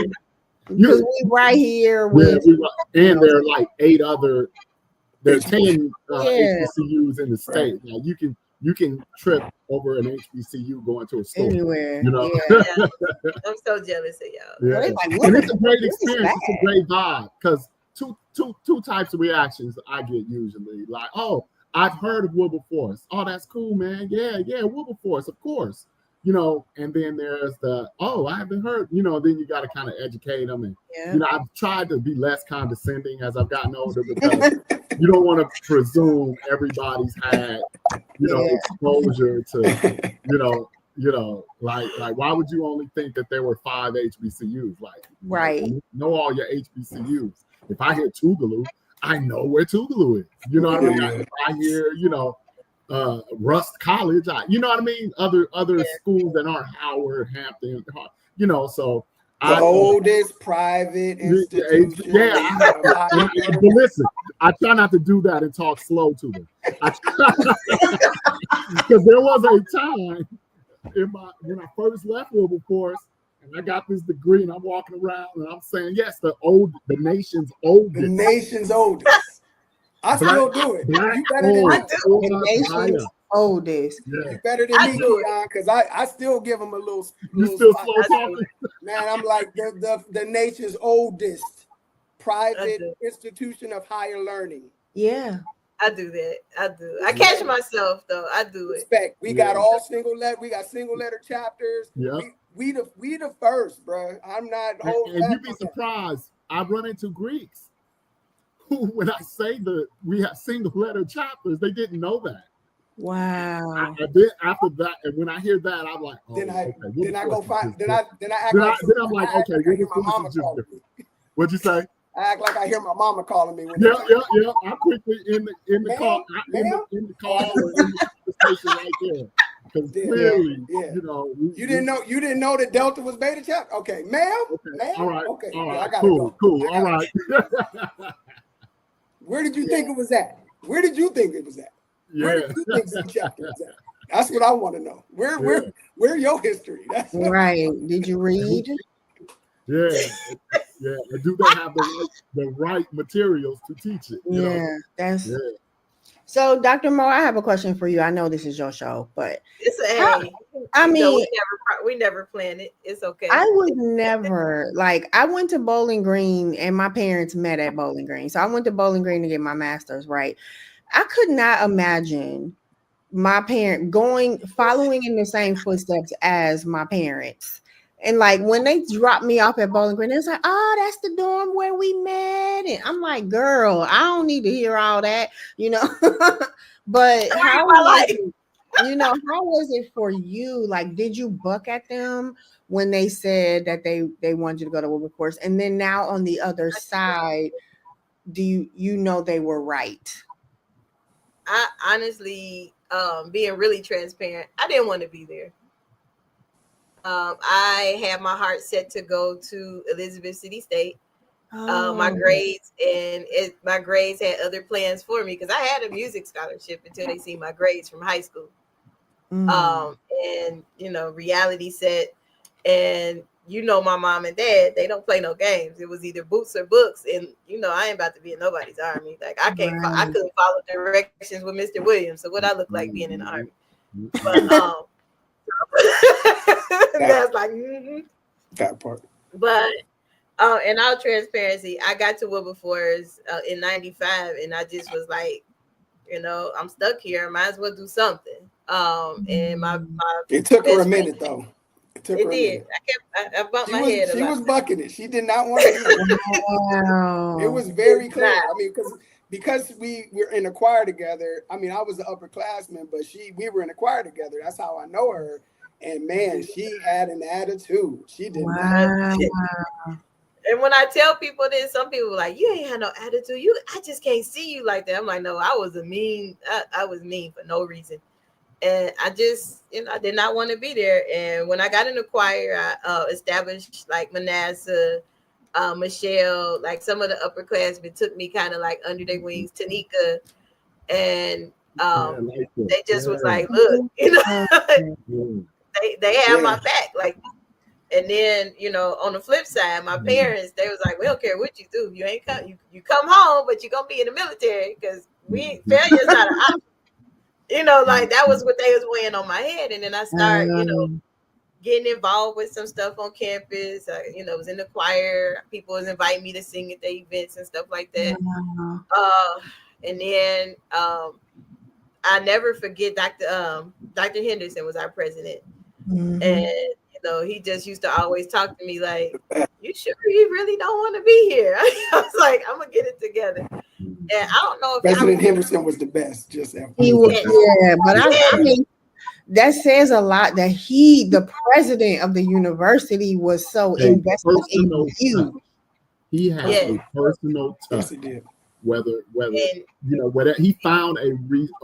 Speaker 4: because we right here with,
Speaker 5: and there are like 8 other. There's 10
Speaker 4: Yeah.
Speaker 5: HBCUs in the state. Now you can trip over an HBCU going to a store.
Speaker 4: anywhere.
Speaker 5: You know?
Speaker 4: Yeah.
Speaker 2: I'm so jealous of y'all.
Speaker 5: Yeah.
Speaker 4: They're like,
Speaker 5: And it's a great
Speaker 4: what is
Speaker 5: experience.
Speaker 4: that?
Speaker 5: It's a great vibe, because two types of reactions I get usually. Like, oh, I've heard of Wilberforce. Oh, that's cool, man. Yeah, Wilberforce, of course. You know, and then there's the, oh, I haven't heard, you know, then you got to kind of educate them. And,
Speaker 4: Yeah.
Speaker 5: you know, I've tried to be less condescending as I've gotten older, because you don't want to presume everybody's had, you know,
Speaker 4: Yeah.
Speaker 5: exposure to, you know, like why would you only think that there were 5 HBCUs? Like,
Speaker 4: Right.
Speaker 5: know all your HBCUs. If I hear Tougaloo, I know where Tougaloo is. You know what I mean? If I hear, you know, Rust College, you know what I mean? Other schools that aren't Howard, Hampton, you know, so
Speaker 3: the oldest private institution.
Speaker 5: Yeah, but listen, I try not to do that and talk slow to them. Because there was a time when I first left Wilberforce, and I got this degree, and I'm walking around and I'm saying, yes, the nation's oldest.
Speaker 3: The nation's oldest. I still do it. You better than me.
Speaker 4: The nation's oldest.
Speaker 5: Yeah.
Speaker 3: You better than me, Keon, because I still give them a little.
Speaker 5: You still slow talking?
Speaker 3: Man, I'm like the nation's oldest private institution of higher learning.
Speaker 4: Yeah.
Speaker 2: I do that. I do. I catch myself though. I do it.
Speaker 3: Respect. We got all single letter. We got single letter chapters.
Speaker 5: Yeah.
Speaker 3: We the first, bro. I'm not holding back.
Speaker 5: And you'd be surprised. I run into Greeks who, when I say we have single letter chapters, they didn't know that.
Speaker 4: Wow.
Speaker 5: Then after that, and when I hear that, I'm like, oh,
Speaker 3: then I
Speaker 5: okay,
Speaker 3: act
Speaker 5: then
Speaker 3: like
Speaker 5: I'm like, okay, what'd you say?
Speaker 3: I act like I hear my mama calling me.
Speaker 5: Yeah. I'm quickly in the call, in the call, or in the station right there. Because clearly, you know,
Speaker 3: you didn't know that Delta was beta chapter. Okay, ma'am.
Speaker 5: All right.
Speaker 3: I gotta
Speaker 5: cool.
Speaker 3: go.
Speaker 5: All right.
Speaker 3: Where did you think it was at? Where did you think it was at?
Speaker 5: Yeah.
Speaker 3: Where did you think the chapter was at? That's what I want to know. Where your history? That's
Speaker 4: right. Did you read?
Speaker 5: Yeah. Do they have the right materials to teach it? You know?
Speaker 4: That's. So, Dr. Mo, I have a question for you. I know this is your show, but
Speaker 2: It's a
Speaker 4: how,
Speaker 2: hey.
Speaker 4: I mean,
Speaker 2: we never planned it. It's okay.
Speaker 4: I would never like. I went to Bowling Green, and my parents met at Bowling Green. So I went to Bowling Green to get my master's. Right. I could not imagine my parent following in the same footsteps as my parents. And like when they dropped me off at Bowling Green, it's like, oh, that's the dorm where we met. And I'm like, girl, I don't need to hear all that, you know. But how was it, how was it for you? Like, did you buck at them when they said that they wanted you to go to Wilberforce? And then now on the other side, do you know they were right?
Speaker 2: I honestly, being really transparent, I didn't want to be there. I had my heart set to go to Elizabeth City State. My grades had other plans for me because I had a music scholarship until they see my grades from high school. And reality set, and my mom and dad, they don't play no games. It was either boots or books, and I ain't about to be in nobody's army. Like I couldn't follow directions with Mr. Williams. So what I look like being in the army? But that's like
Speaker 3: that part.
Speaker 2: But in all transparency, I got to Wilberforce in '95, and I just was like, I'm stuck here. Might as well do something. And my
Speaker 3: it took her a minute though. It
Speaker 2: did. I bumped my head.
Speaker 3: She was bucking it. She did not want to do it.
Speaker 4: Wow.
Speaker 3: It was very clear. I mean, because we were in a choir together. I mean, I was an upperclassman, but we were in a choir together. That's how I know her. And man, she had an attitude. She did not.
Speaker 2: And when I tell people this, some people are like, you ain't had no attitude. I just can't see you like that. I'm like, no, I was I was mean for no reason. And I just, I did not want to be there. And when I got in the choir, I established like Manasseh, Michelle, like some of the upperclassmen took me kind of like under their wings, Tanika. And they just was like, look, they have my back. Like, and then, on the flip side, my parents, they was like, we don't care what you do. You ain't come, you come home, but you're going to be in the military because failure's not an option. Like that was what they was weighing on my head. And then I started, getting involved with some stuff on campus. Was in the choir. People was inviting me to sing at the events and stuff like that. And then I never forget Dr. Henderson was our president. And he just used to always talk to me like, you sure you really don't want to be here? I was like, I'm gonna get it together. And I don't know if
Speaker 3: President Henderson was the best.
Speaker 4: He was, but I mean, that says a lot that the president of the university was so invested in you.
Speaker 5: He had a personal touch.
Speaker 3: Yes, he did.
Speaker 5: Whether he found a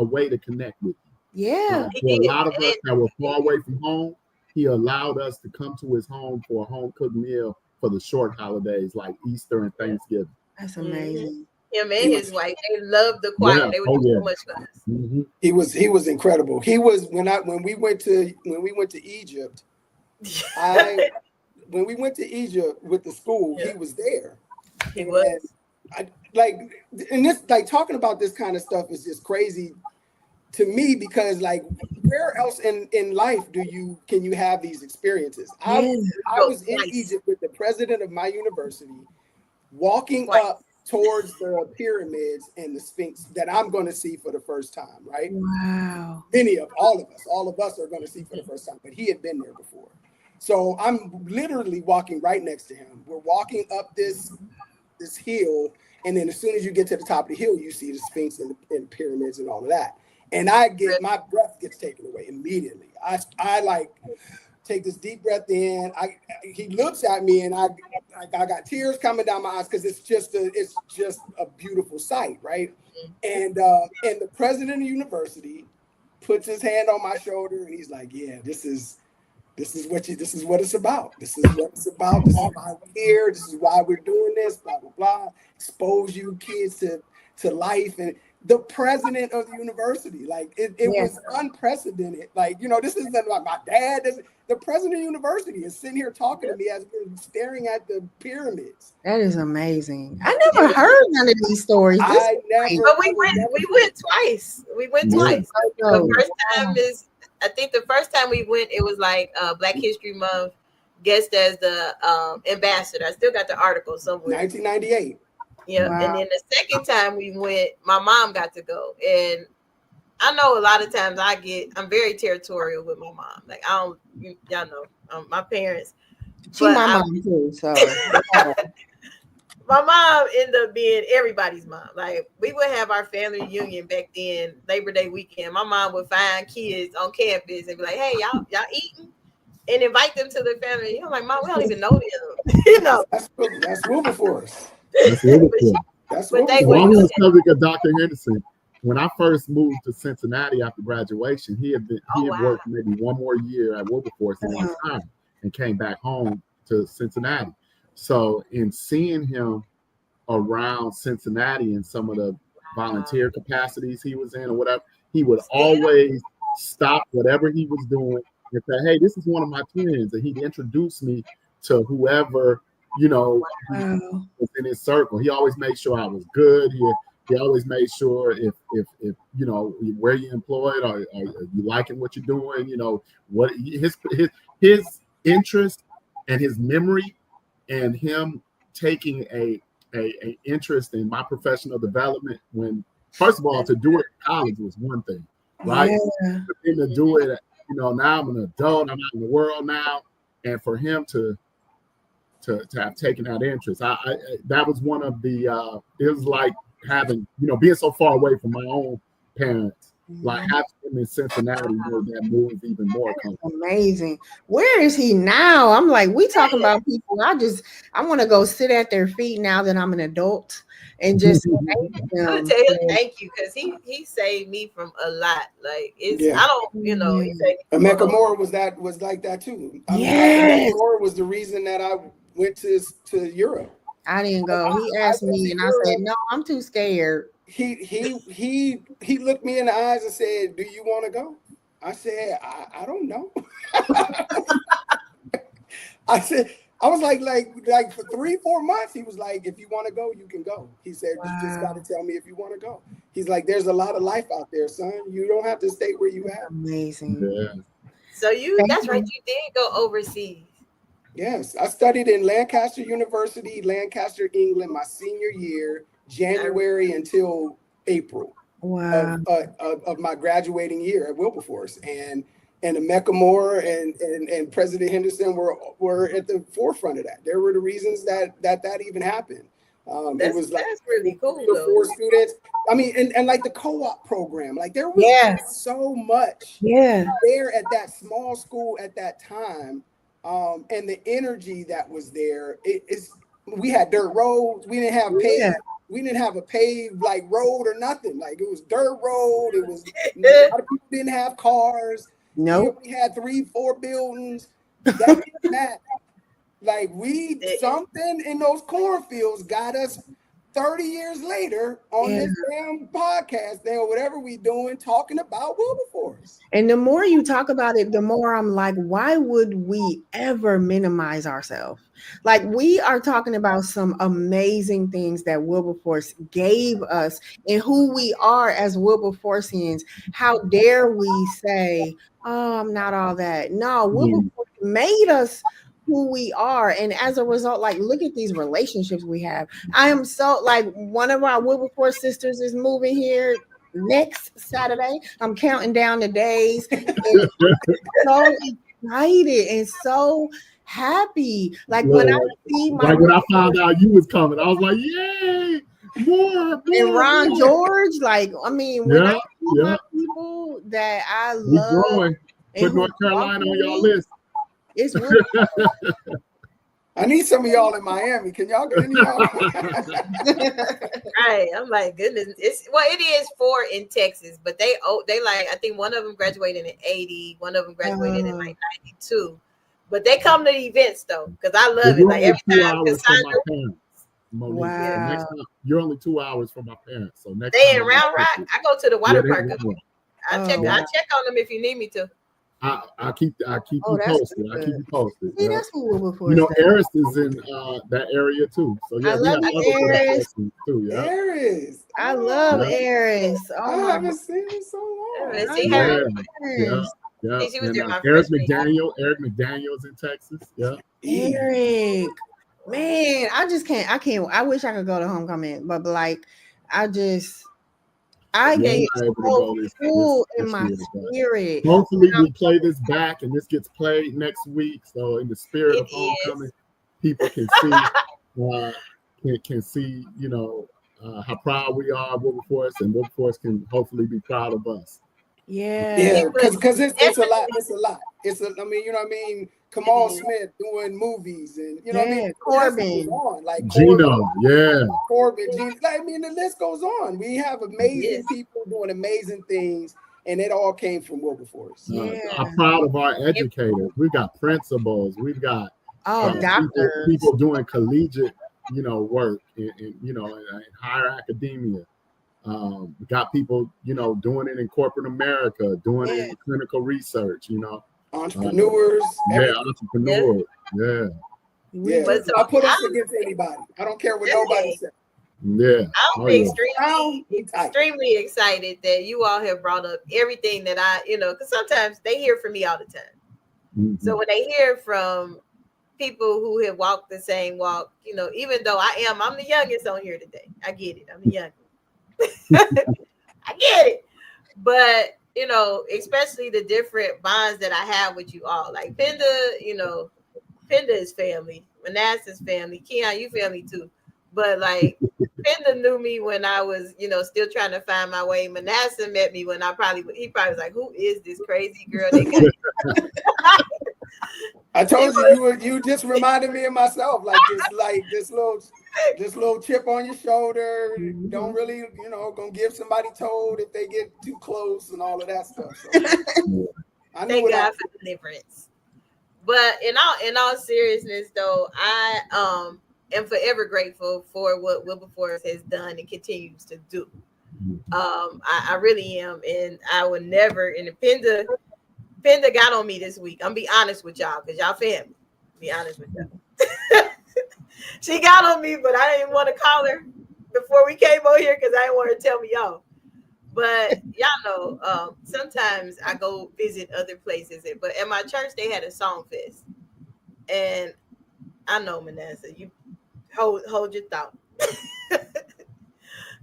Speaker 5: way to connect with you.
Speaker 4: Yeah.
Speaker 5: For a lot of us that were far away from home, he allowed us to come to his home for a home cooked meal for the short holidays like Easter and Thanksgiving.
Speaker 4: That's amazing.
Speaker 2: Him and his wife, they loved the choir.
Speaker 5: Yeah.
Speaker 2: They would do so much for us.
Speaker 5: Mm-hmm.
Speaker 3: He was incredible. He was when we went to Egypt. When we went to Egypt with the school, he was there.
Speaker 2: He was.
Speaker 3: And this talking about this kind of stuff is just crazy to me because where else in life can you have these experiences? I was in Egypt with the president of my university, walking up towards the pyramids and the Sphinx that I'm going to see for the first time, right?
Speaker 4: Wow.
Speaker 3: All of us are going to see for the first time, but he had been there before. So I'm literally walking right next to him. We're walking up this hill, and then as soon as you get to the top of the hill, you see the Sphinx and the pyramids and all of that. And my breath gets taken away immediately. I take this deep breath in. He looks at me, and I got tears coming down my eyes because it's just a beautiful sight, right? And the president of the university puts his hand on my shoulder, and he's like, "Yeah, this is what it's about. This is what it's about. This is why we're here. This is why we're doing this. Blah blah blah. Expose you kids to life." And the president of the university. Like it was unprecedented. Like, this isn't like my dad. The president of the university is sitting here talking to me as we're staring at the pyramids.
Speaker 4: That is amazing. I never heard none of these stories.
Speaker 2: But we went twice. We went twice. The first time I think the first time we went, it was like Black History Month, guest as the ambassador. I still got the article somewhere.
Speaker 3: 1998.
Speaker 2: Yeah. Wow. And then the second time we went, my mom got to go. And I know a lot of times I'm very territorial with my mom. Like, y'all know, my parents.
Speaker 4: She's my mom too, so.
Speaker 2: My mom ended up being everybody's mom. Like, we would have our family reunion back then, Labor Day weekend. My mom would find kids on campus and be like, "Hey, y'all eating?" And invite them to the family. I'm like, "Mom, we don't even know them."
Speaker 3: That's Wilberforce.
Speaker 5: That's what they were. On the subject of Dr. Henderson, when I first moved to Cincinnati after graduation, he had worked maybe one more year at Wilberforce in his time and came back home to Cincinnati. So in seeing him around Cincinnati in some of the volunteer capacities he was in or whatever, he would always stop whatever he was doing and say, "Hey, this is one of my twins," and he'd introduce me to whoever was in his circle. He always made sure I was good. He always made sure if where you employed or you liking what you're doing, what his interest and his memory and him taking a interest in my professional development. When first of all, to do it in college was one thing, right? Yeah. But then to do it, now I'm an adult, I'm out in the world now, and for him to have taken that interest, that was one of the it was like having being so far away from my own parents, like having him in Cincinnati made that move even more comfortable.
Speaker 4: Amazing. Where is he now? I'm like, we talking about people. I want to go sit at their feet now that I'm an adult and just
Speaker 2: thank them. I'm gonna tell him thank you, because he saved me from a lot. Like I don't
Speaker 3: Emeka Moore was like that too. Emeka Moore was the reason that I went to Europe.
Speaker 4: I didn't go. He asked me, and I said, "No, I'm too scared."
Speaker 3: He looked me in the eyes and said, "Do you want to go?" I said, "I don't know." I said, I was like for 3-4 months, he was like, "If you want to go, you can go." He said, "You just got to tell me if you want to go." He's like, "There's a lot of life out there, son. You don't have to stay where you have."
Speaker 4: Amazing.
Speaker 5: Yeah.
Speaker 2: So that's right. You did go overseas.
Speaker 3: Yes, I studied in Lancaster University, Lancaster, England, my senior year, January until April of my graduating year at Wilberforce, and Emeka Moore and President Henderson were at the forefront of that. There were the reasons that even happened. It was like
Speaker 2: that's really cool.
Speaker 3: For students, I mean, and like the co-op program, like there was so much there at that small school at that time. And the energy that was there, we had dirt roads. We didn't have paved. We didn't have a paved like road or nothing. Like it was dirt road. It was a lot of people didn't have cars.
Speaker 4: No,
Speaker 3: we had 3-4 buildings. That didn't matter. Like something in those cornfields got us 30 years later on this damn podcast or whatever we doing, talking about Wilberforce.
Speaker 4: And the more you talk about it, the more I'm like, why would we ever minimize ourselves? Like, we are talking about some amazing things that Wilberforce gave us and who we are as Wilberforcians. How dare we say, "Oh, I'm not all that"? No, Wilberforce made us who we are, and as a result, like, look at these relationships we have. I am so, like, one of our Wilberforce sisters is moving here next Saturday. I'm counting down the days. So excited and so happy. Like, when I see
Speaker 5: when I found out you was coming, I was like, "Yay! More."
Speaker 4: And Ron George, like, I mean, when I see my people that I love,
Speaker 5: put North Carolina on your list.
Speaker 4: It's really
Speaker 3: I need some of y'all in Miami. Can y'all get any y'all?
Speaker 2: Right. I'm like, goodness. It is 4 in Texas, but they like, I think one of them graduated in 80, one of them graduated in like 92. But they come to the events though, because I love it. Like every time Cassandra,
Speaker 5: Monique.
Speaker 4: Wow.
Speaker 5: So next time, you're only 2 hours from my parents. So next
Speaker 2: They
Speaker 5: time
Speaker 2: in Round Rock. I go to the water park. I check
Speaker 4: wow.
Speaker 2: on them if you need me to.
Speaker 5: I keep
Speaker 4: Oh,
Speaker 5: you
Speaker 4: that's
Speaker 5: posted. I keep
Speaker 4: good.
Speaker 5: you posted.
Speaker 4: See,
Speaker 5: Yeah.
Speaker 4: that's what Wilberforce
Speaker 5: You know,
Speaker 4: does.
Speaker 5: Eris is in that area too. So yeah,
Speaker 4: I
Speaker 5: we
Speaker 4: love
Speaker 5: have
Speaker 4: you,
Speaker 5: other
Speaker 4: Eris.
Speaker 5: connections too. Yeah.
Speaker 3: Aries.
Speaker 4: I love
Speaker 5: Yeah.
Speaker 4: Eris.
Speaker 3: I
Speaker 4: Oh my
Speaker 3: haven't seen it so long.
Speaker 2: Let's
Speaker 4: I
Speaker 2: see
Speaker 5: Yeah.
Speaker 2: her.
Speaker 4: love
Speaker 5: Yeah.
Speaker 4: Eris.
Speaker 5: Yeah.
Speaker 2: See, she was
Speaker 5: And
Speaker 2: there my
Speaker 5: Eric
Speaker 2: freshman year.
Speaker 5: McDaniel's in Texas. Yeah.
Speaker 4: Eric. Man, I wish I could go to homecoming, but like I
Speaker 5: Yeah, I'm
Speaker 4: get
Speaker 5: not able to
Speaker 4: so
Speaker 5: go
Speaker 4: full in
Speaker 5: this
Speaker 4: my
Speaker 5: year, but
Speaker 4: spirit.
Speaker 5: hopefully we play this back and this gets played next week. So in the spirit
Speaker 2: It
Speaker 5: of homecoming,
Speaker 2: is.
Speaker 5: people can see can see, you know, how proud we are of Wilberforce, and Wilberforce can hopefully be proud of us.
Speaker 4: Yeah.
Speaker 3: Yeah,
Speaker 2: But
Speaker 3: because it's a lot.
Speaker 2: definitely
Speaker 3: It's a lot. I mean, you know what I mean?
Speaker 2: it
Speaker 3: Kamal
Speaker 2: is.
Speaker 3: Smith doing movies, and you know what I mean?
Speaker 4: Yeah.
Speaker 3: The list goes
Speaker 4: Corbin.
Speaker 3: on. Like
Speaker 5: Gino, yeah.
Speaker 3: Corbin, Gene. I mean, the list goes on. We have amazing
Speaker 2: Yes.
Speaker 3: people doing amazing things, and it all came from Wilberforce.
Speaker 4: Yeah.
Speaker 5: I'm proud of our educators. We've got principals. We've got
Speaker 4: Oh, doctors.
Speaker 5: people doing collegiate, you know, work in you know, in higher academia. We got people, you know, doing it in corporate America, doing it in clinical research, you know.
Speaker 3: Entrepreneurs,
Speaker 5: Yeah, entrepreneurs. Yeah.
Speaker 3: yeah.
Speaker 2: But so
Speaker 3: I put us
Speaker 2: I'm,
Speaker 3: against anybody. I don't care what nobody says.
Speaker 5: Yeah.
Speaker 2: I'm
Speaker 5: Oh, yeah.
Speaker 2: extremely excited that you all have brought up everything that because sometimes they hear from me all the time.
Speaker 5: Mhm.
Speaker 2: So when they hear from people who have walked the same walk, even though I'm the youngest on here today. I get it. I'm the youngest. I get it. But, especially the different bonds that I have with you all. Like Penda, Penda is family. Manasseh's family. Keon, you family too. But like Penda knew me when I was, still trying to find my way. Manasseh met me when he probably was like, who is this crazy girl they got?
Speaker 3: I told you just reminded me of myself, like this little chip on your shoulder.
Speaker 4: Mm-hmm.
Speaker 3: Don't really, gonna give somebody told if they get too close and all of that stuff. So, I knew
Speaker 2: Thank God for deliverance. But in all seriousness, though, I am forever grateful for what Wilberforce has done and continues to do. I really am, and I would never. And Penda got on me this week. I'm be honest with y'all, because y'all family. Be honest with y'all. She got on me, but I didn't want to call her before we came over here because I didn't want her to tell me y'all. But y'all know, sometimes I go visit other places. But at my church, they had a song fest. And I know, Manasseh, you hold your thought.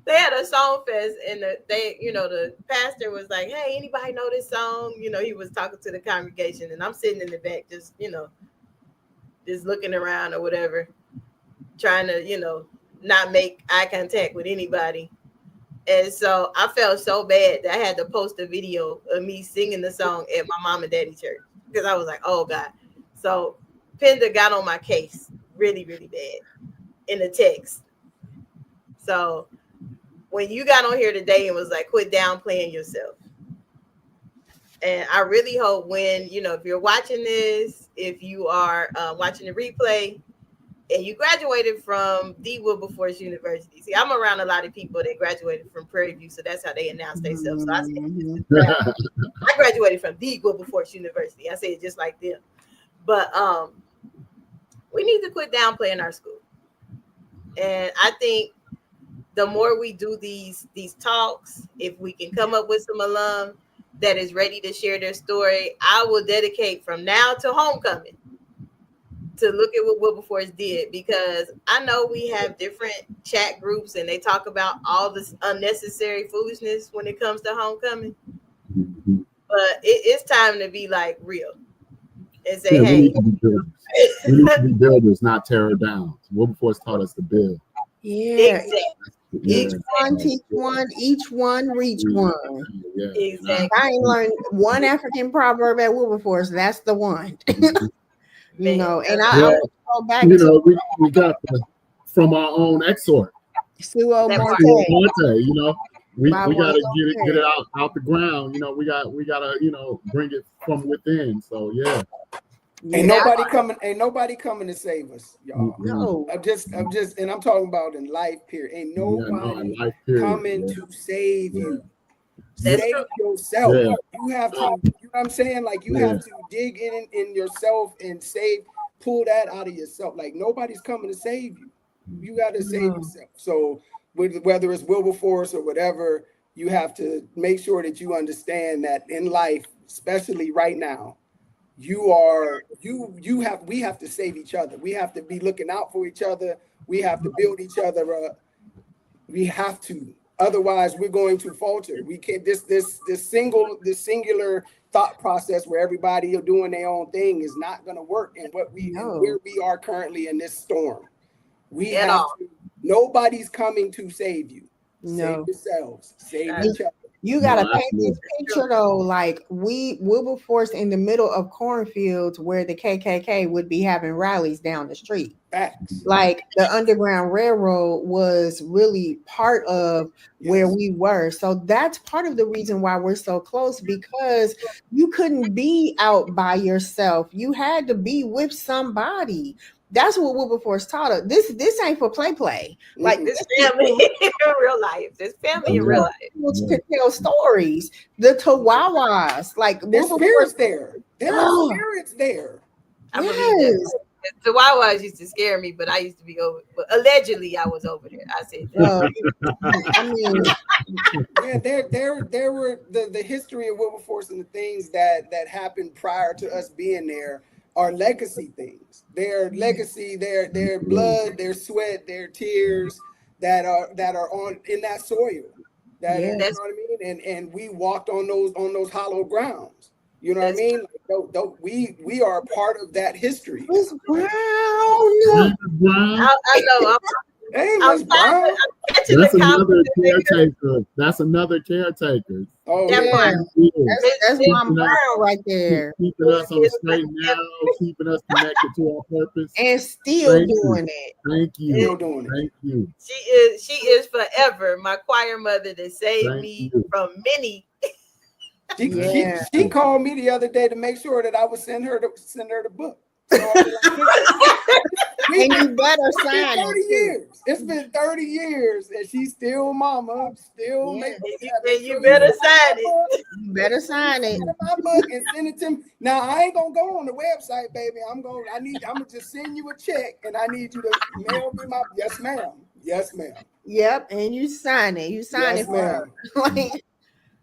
Speaker 2: They had a song fest, and the pastor was like, "Hey, anybody know this song?" He was talking to the congregation, and I'm sitting in the back, just looking around or whatever, trying to, not make eye contact with anybody. And so I felt so bad that I had to post a video of me singing the song at my mom and daddy church, because I was like, "Oh God." So Penda got on my case really, really bad in the text. So when you got on here today and was like, quit downplaying yourself. And I really hope when, if you're watching this, if you are watching the replay and you graduated from the Wilberforce University. See, I'm around a lot of people that graduated from Prairie View, so that's how they announce themselves. So I graduated from the Wilberforce University. I say it just like them. But we need to quit downplaying our school. And I think the more we do these talks, if we can come up with some alum that is ready to share their story, I will dedicate from now to homecoming to look at what Wilberforce did, because I know we have different chat groups and they talk about all this unnecessary foolishness when it comes to homecoming. But it's time to be like real and say, hey,
Speaker 5: we need to be builders. We need to be builders, not tear downs. Wilberforce taught us to build.
Speaker 4: Yeah.
Speaker 2: Exactly.
Speaker 4: Each one teach one, each one reach one.
Speaker 5: Yeah.
Speaker 2: Exactly.
Speaker 4: I ain't learned one African proverb at Wilberforce. That's the one. And I go back to
Speaker 5: we got from our own exhort.
Speaker 4: Suo Monte.
Speaker 5: We got to get it out the ground. We got to bring it from within. So yeah.
Speaker 3: Ain't nobody coming to save us, y'all.
Speaker 4: No.
Speaker 3: I'm just, and I'm talking about in life, period. Ain't nobody coming to save you.
Speaker 2: That's
Speaker 3: Save
Speaker 2: true.
Speaker 3: yourself.
Speaker 5: Yeah.
Speaker 3: You have to, you know what I'm saying? Like you have to dig in yourself and pull that out of yourself. Like nobody's coming to save you. You got to save yourself. So whether it's Wilberforce or whatever, you have to make sure that you understand that in life, especially right now, we have to save each other. We have to be looking out for each other. We have to build each other up. We have to. Otherwise, we're going to falter. We can't. This singular thought process where everybody are doing their own thing is not going to work. And where we are currently in this storm, we have to. Nobody's coming to save you. Save yourselves. Save each other.
Speaker 4: You gotta paint this picture though, like Wilberforce in the middle of cornfields where the KKK would be having rallies down the street.
Speaker 3: Facts.
Speaker 4: Like the Underground Railroad was really part of where we were. So that's part of the reason why we're so close, because you couldn't be out by yourself. You had to be with somebody. That's what Wilberforce taught us. This ain't for play. Like
Speaker 2: this family in real life. This family in real life.
Speaker 4: To tell stories. The Tawawas, like
Speaker 3: there's spirits there. There are spirits there.
Speaker 2: I believe that. The Tawawas used to scare me, but I used to be over. But allegedly, I was over there. I said,
Speaker 4: I mean,
Speaker 3: there were the history of Wilberforce and the things that happened prior to us being there are legacy things. Their legacy, their blood, their sweat, their tears that are on in that soil. You know what I mean? And we walked on those hollow grounds. You know what I mean? Like, we are part of that history.
Speaker 2: I know.
Speaker 5: That's another caretaker. That's another caretaker.
Speaker 3: Oh,
Speaker 4: that's Mom Brown right there.
Speaker 5: Keeping us on the straight and narrow, keeping us connected to our purpose,
Speaker 4: and still doing it.
Speaker 5: Thank you.
Speaker 3: Still doing it.
Speaker 5: Thank you.
Speaker 2: She is forever my choir mother that saved me from many.
Speaker 3: She called me the other day to make sure that I would send her the book. So
Speaker 4: and you better sign
Speaker 3: 30 years. It's been 30 years, and she's still mama. Still making.
Speaker 2: You better sign it.
Speaker 4: You better sign it.
Speaker 3: My book and send it to me. Now I ain't gonna go on the website, baby. I'm gonna just send you a check, and I need you to mail me my yes, ma'am. Yes, ma'am.
Speaker 4: Yep, and you sign it. You sign it for her.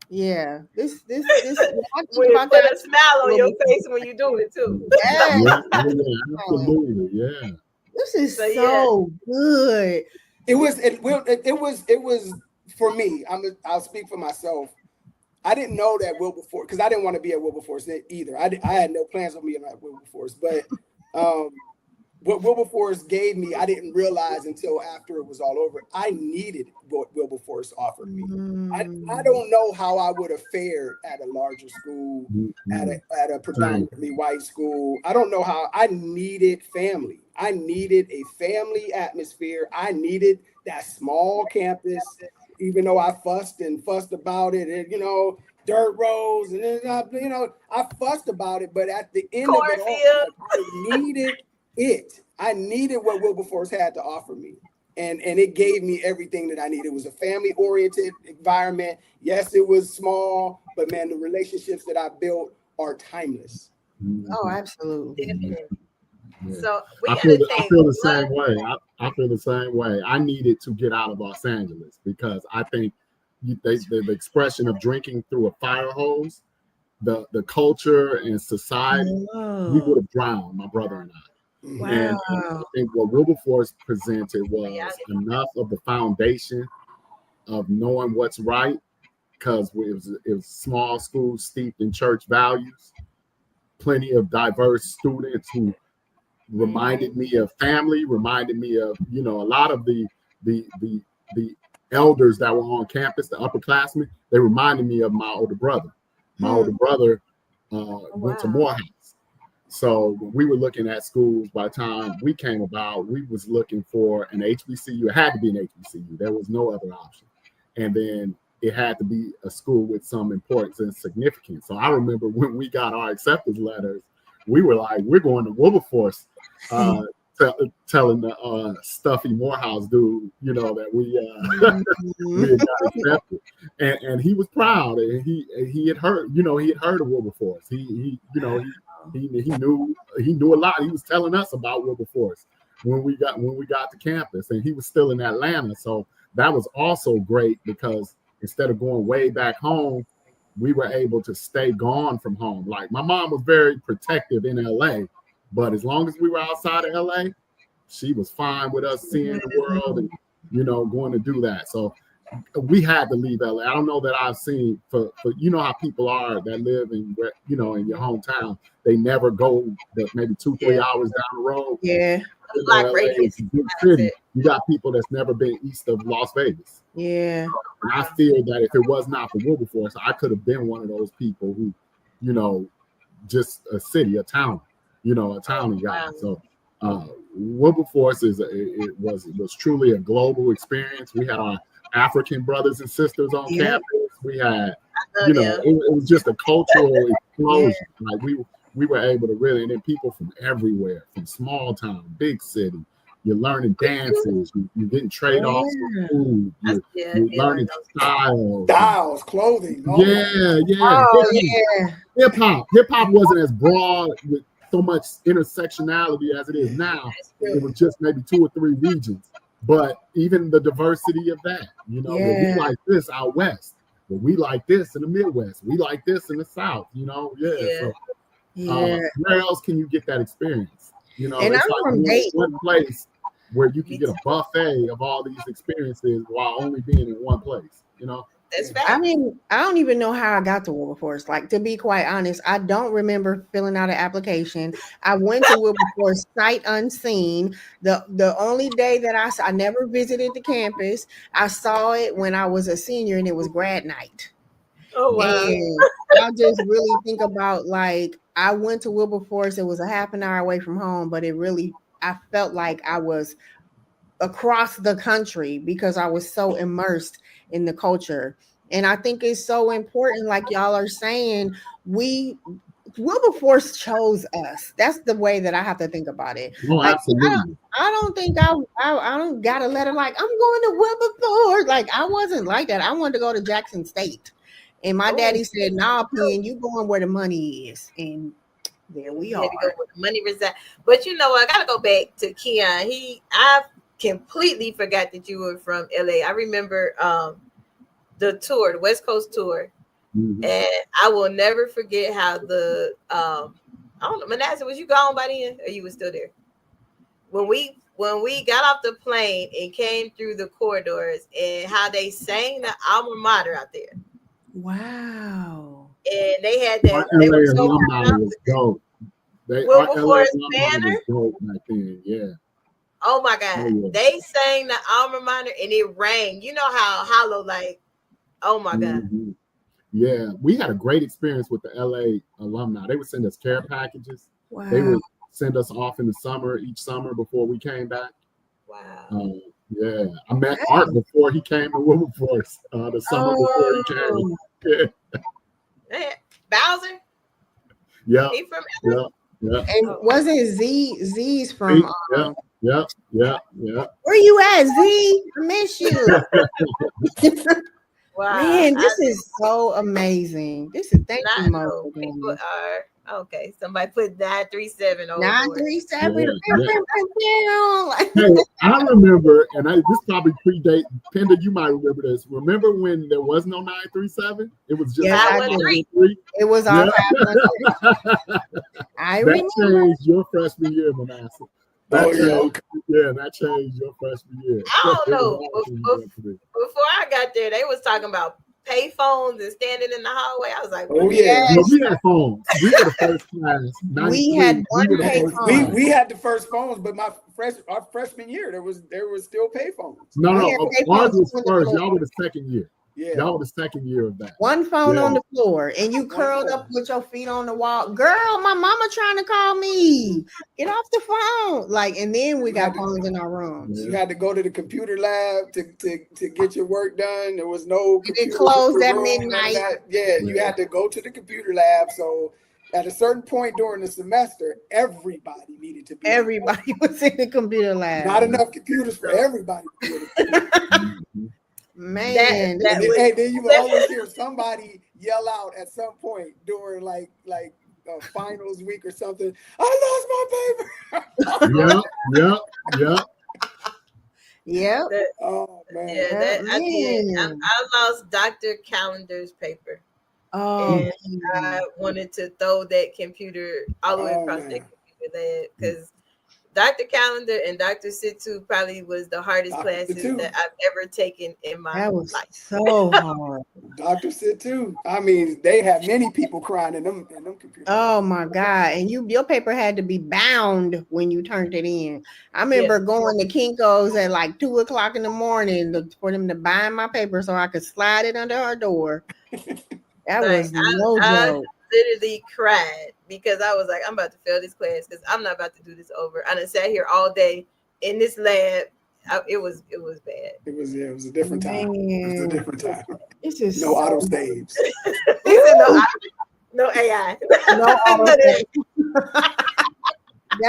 Speaker 4: Yeah, this.
Speaker 2: When you put a smile on your face when you do it too.
Speaker 5: Absolutely, yeah.
Speaker 4: This is so good.
Speaker 3: It was for me. I'll speak for myself. I didn't know that Wilberforce, because I didn't want to be at Wilberforce either. I had no plans on being at Wilberforce, but what Wilberforce gave me, I didn't realize until after it was all over. I needed what Wilberforce offered me. I don't know how I would have fared at a larger school, at a predominantly white school. I don't know how. I needed family. I needed a family atmosphere. I needed that small campus, even though I fussed about it, and dirt roads, and I fussed about it. But at the end of it all, I needed it. I needed what Wilberforce had to offer me. And it gave me everything that I needed. It was a family-oriented environment. Yes, it was small, but man, the relationships that I built are timeless.
Speaker 4: Oh, absolutely.
Speaker 5: Yeah.
Speaker 2: So
Speaker 5: I feel the same way. I feel the same way. I needed to get out of Los Angeles because I think the expression of drinking through a fire hose, the culture and society, we would have drowned, my brother and I.
Speaker 4: Wow.
Speaker 5: And I think what Wilberforce presented was enough of the foundation of knowing what's right, because it was small school steeped in church values, plenty of diverse students who reminded me of family, reminded me of a lot of the elders that were on campus, the upperclassmen. They reminded me of my older brother. My older brother went to Morehouse. So when we were looking at schools, by the time we came about, we was looking for an HBCU. It had to be an HBCU. There was no other option. And then it had to be a school with some importance and significance. So I remember when we got our acceptance letters we were like, we're going to Wilberforce, telling the stuffy Morehouse dude, you know, that we had got accepted, and he was proud, and he had heard, you know, he had heard of Wilberforce. He you know, he knew a lot. He was telling us about Wilberforce when we got to campus, and he was still in Atlanta, so that was also great because instead of going way back home, we were able to stay gone from home. Like my mom was very protective in LA, but as long as we were outside of LA, she was fine with us seeing the world and, you know, going to do that. So we had to leave LA. I don't know that I've seen for you know how people are that live in, you know, in your hometown. They never go but maybe 2-3 hours down the road.
Speaker 4: Yeah.
Speaker 2: Block radius.
Speaker 5: Big city. You got people that's never been east of Las Vegas.
Speaker 4: Yeah.
Speaker 5: And I feel that if it was not for Wilberforce, I could have been one of those people who, you know, just a town, you know, a townie guy. So Wilberforce was truly a global experience. We had our African brothers and sisters on campus. We had, you know, it was just a cultural explosion. Like we were able to really, and then people from everywhere, from small town, big city. You're learning dances. You're getting trade-offs for food. You're learning styles,
Speaker 3: clothing.
Speaker 5: Hip hop wasn't as broad with so much intersectionality as it is now. It was just maybe 2 or 3 regions. But even the diversity of that, you know, we like this out west, but we like this in the Midwest. We like this in the South, you know. So, where else can you get that experience? You know,
Speaker 4: and
Speaker 5: it's
Speaker 4: I'm
Speaker 5: like
Speaker 4: from Dayton.
Speaker 5: one place where you can get a buffet of all these experiences while only being in one place, you know.
Speaker 2: That's fact.
Speaker 4: I mean, I don't even know how I got to Wilberforce. Like, to be quite honest, I don't remember filling out an application. I went to Wilberforce sight unseen. The only day that I never visited the campus, I saw it when I was a senior, and it was grad night.
Speaker 2: Oh wow!
Speaker 4: And I just really think about, like, I went to Wilberforce. It was a half an hour away from home, but I felt like I was across the country because I was so immersed in the culture. And I think it's so important, like y'all are saying, Wilberforce chose us. That's the way that I have to think about it.
Speaker 5: Oh,
Speaker 4: like,
Speaker 5: absolutely.
Speaker 4: I don't think I don't got a letter like, I'm going to Wilberforce. Like, I wasn't like that. I wanted to go to Jackson State. And my daddy said, nah, Pen, you going where the money is. And there we are.
Speaker 2: To go where the money resides. But you know, I gotta go back to Keon. I completely forgot that you were from LA. I remember the tour, the West Coast tour, and I will never forget how the I don't know, Manasseh, was you gone by then, or you were still there? When we got off the plane and came through the corridors, and how they sang the alma mater out there.
Speaker 4: Wow!
Speaker 2: And they had that. They were so
Speaker 5: dope.
Speaker 2: Wilberforce banner.
Speaker 5: Back then, yeah.
Speaker 2: Oh my God! Oh, yeah. They sang the alma mater and it rang. You know how hollow, like, oh my God.
Speaker 5: Yeah, we had a great experience with the LA alumni. They would send us care packages.
Speaker 4: Wow.
Speaker 5: They would send us off in the summer, each summer before we came back.
Speaker 2: Wow.
Speaker 5: Yeah, I met Art before he came to Wilberforce. The summer before he came.
Speaker 2: Yeah. Bowser.
Speaker 5: Yeah.
Speaker 2: He from LA?
Speaker 5: Yeah.
Speaker 4: And wasn't Z's from?
Speaker 5: Yeah.
Speaker 4: Where you at, Z? I miss you.
Speaker 2: Wow.
Speaker 4: Man, this is so amazing. Thank you, Mo.
Speaker 2: People are okay. Somebody put 937 over
Speaker 4: 937.
Speaker 5: Hey, I remember, and this probably predate Penda. You might remember this. Remember when there was no 937? It was just
Speaker 4: 513. It was all 513. I remember.
Speaker 5: That changed your freshman year, Manasseh. That changed your freshman year.
Speaker 2: I don't know. Before I got there, they was talking about pay phones and standing in the hallway. I was like,
Speaker 5: oh yeah, well, we had phones. We were the first class.
Speaker 4: We had one pay phone.
Speaker 3: We had the first phones, but our freshman year there was still pay phones.
Speaker 5: No, ours was first. Y'all were the second year. Yeah, y'all were the second year of that.
Speaker 4: One phone on the floor, and you curled up with your feet on the wall. Girl, my mama trying to call me. Get off the phone. Like, and then we got phones in our rooms.
Speaker 3: You had to go to the computer lab to get your work done. There was no.
Speaker 4: It closed at midnight.
Speaker 3: You had to go to the computer lab. So at a certain point during the semester, everybody needed to be.
Speaker 4: Everybody was in the computer lab.
Speaker 3: Not enough computers for everybody.
Speaker 4: Man,
Speaker 3: Hey, then you will always hear somebody yell out at some point during like finals week or something. I lost my paper.
Speaker 4: Yep.
Speaker 3: Oh man.
Speaker 2: Yeah, I did. I lost Dr. Calendar's paper.
Speaker 4: Oh,
Speaker 2: And I wanted to throw that computer all the way across that computer lab because Dr. Calendar and Dr. Situ probably was the hardest classes that I've ever taken in my life.
Speaker 4: So hard.
Speaker 3: Dr. Situ. I mean, they have many people crying in them computers.
Speaker 4: Oh my God. And your paper had to be bound when you turned it in. I remember going to Kinko's at like 2:00 in the morning for them to bind my paper so I could slide it under her door. That was no joke.
Speaker 2: Literally cried because I was like, I'm about to fail this class because I'm not about to do this over. I done sat here all day in this lab. It was bad.
Speaker 3: It was a different time. It was a different time.
Speaker 4: It's just
Speaker 3: no auto saves.
Speaker 2: No AI.
Speaker 4: No auto saves.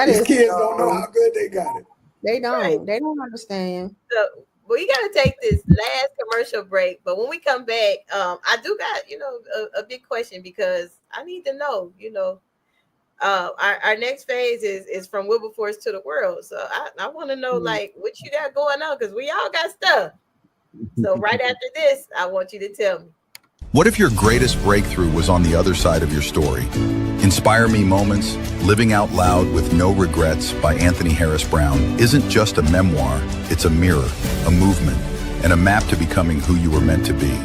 Speaker 3: These kids don't know how good they got it.
Speaker 4: They don't. Right. They don't understand.
Speaker 2: So we got to take this last commercial break, but when we come back, I do got a big question because I need to know. Our next phase is from Wilberforce to the world, so I want to know like what you got going on because we all got stuff. So right after this, I want you to tell me.
Speaker 7: What if your greatest breakthrough was on the other side of your story? Inspire Me Moments, Living Out Loud with No Regrets by Anthony Harris Brown isn't just a memoir, it's a mirror, a movement, and a map to becoming who you were meant to be.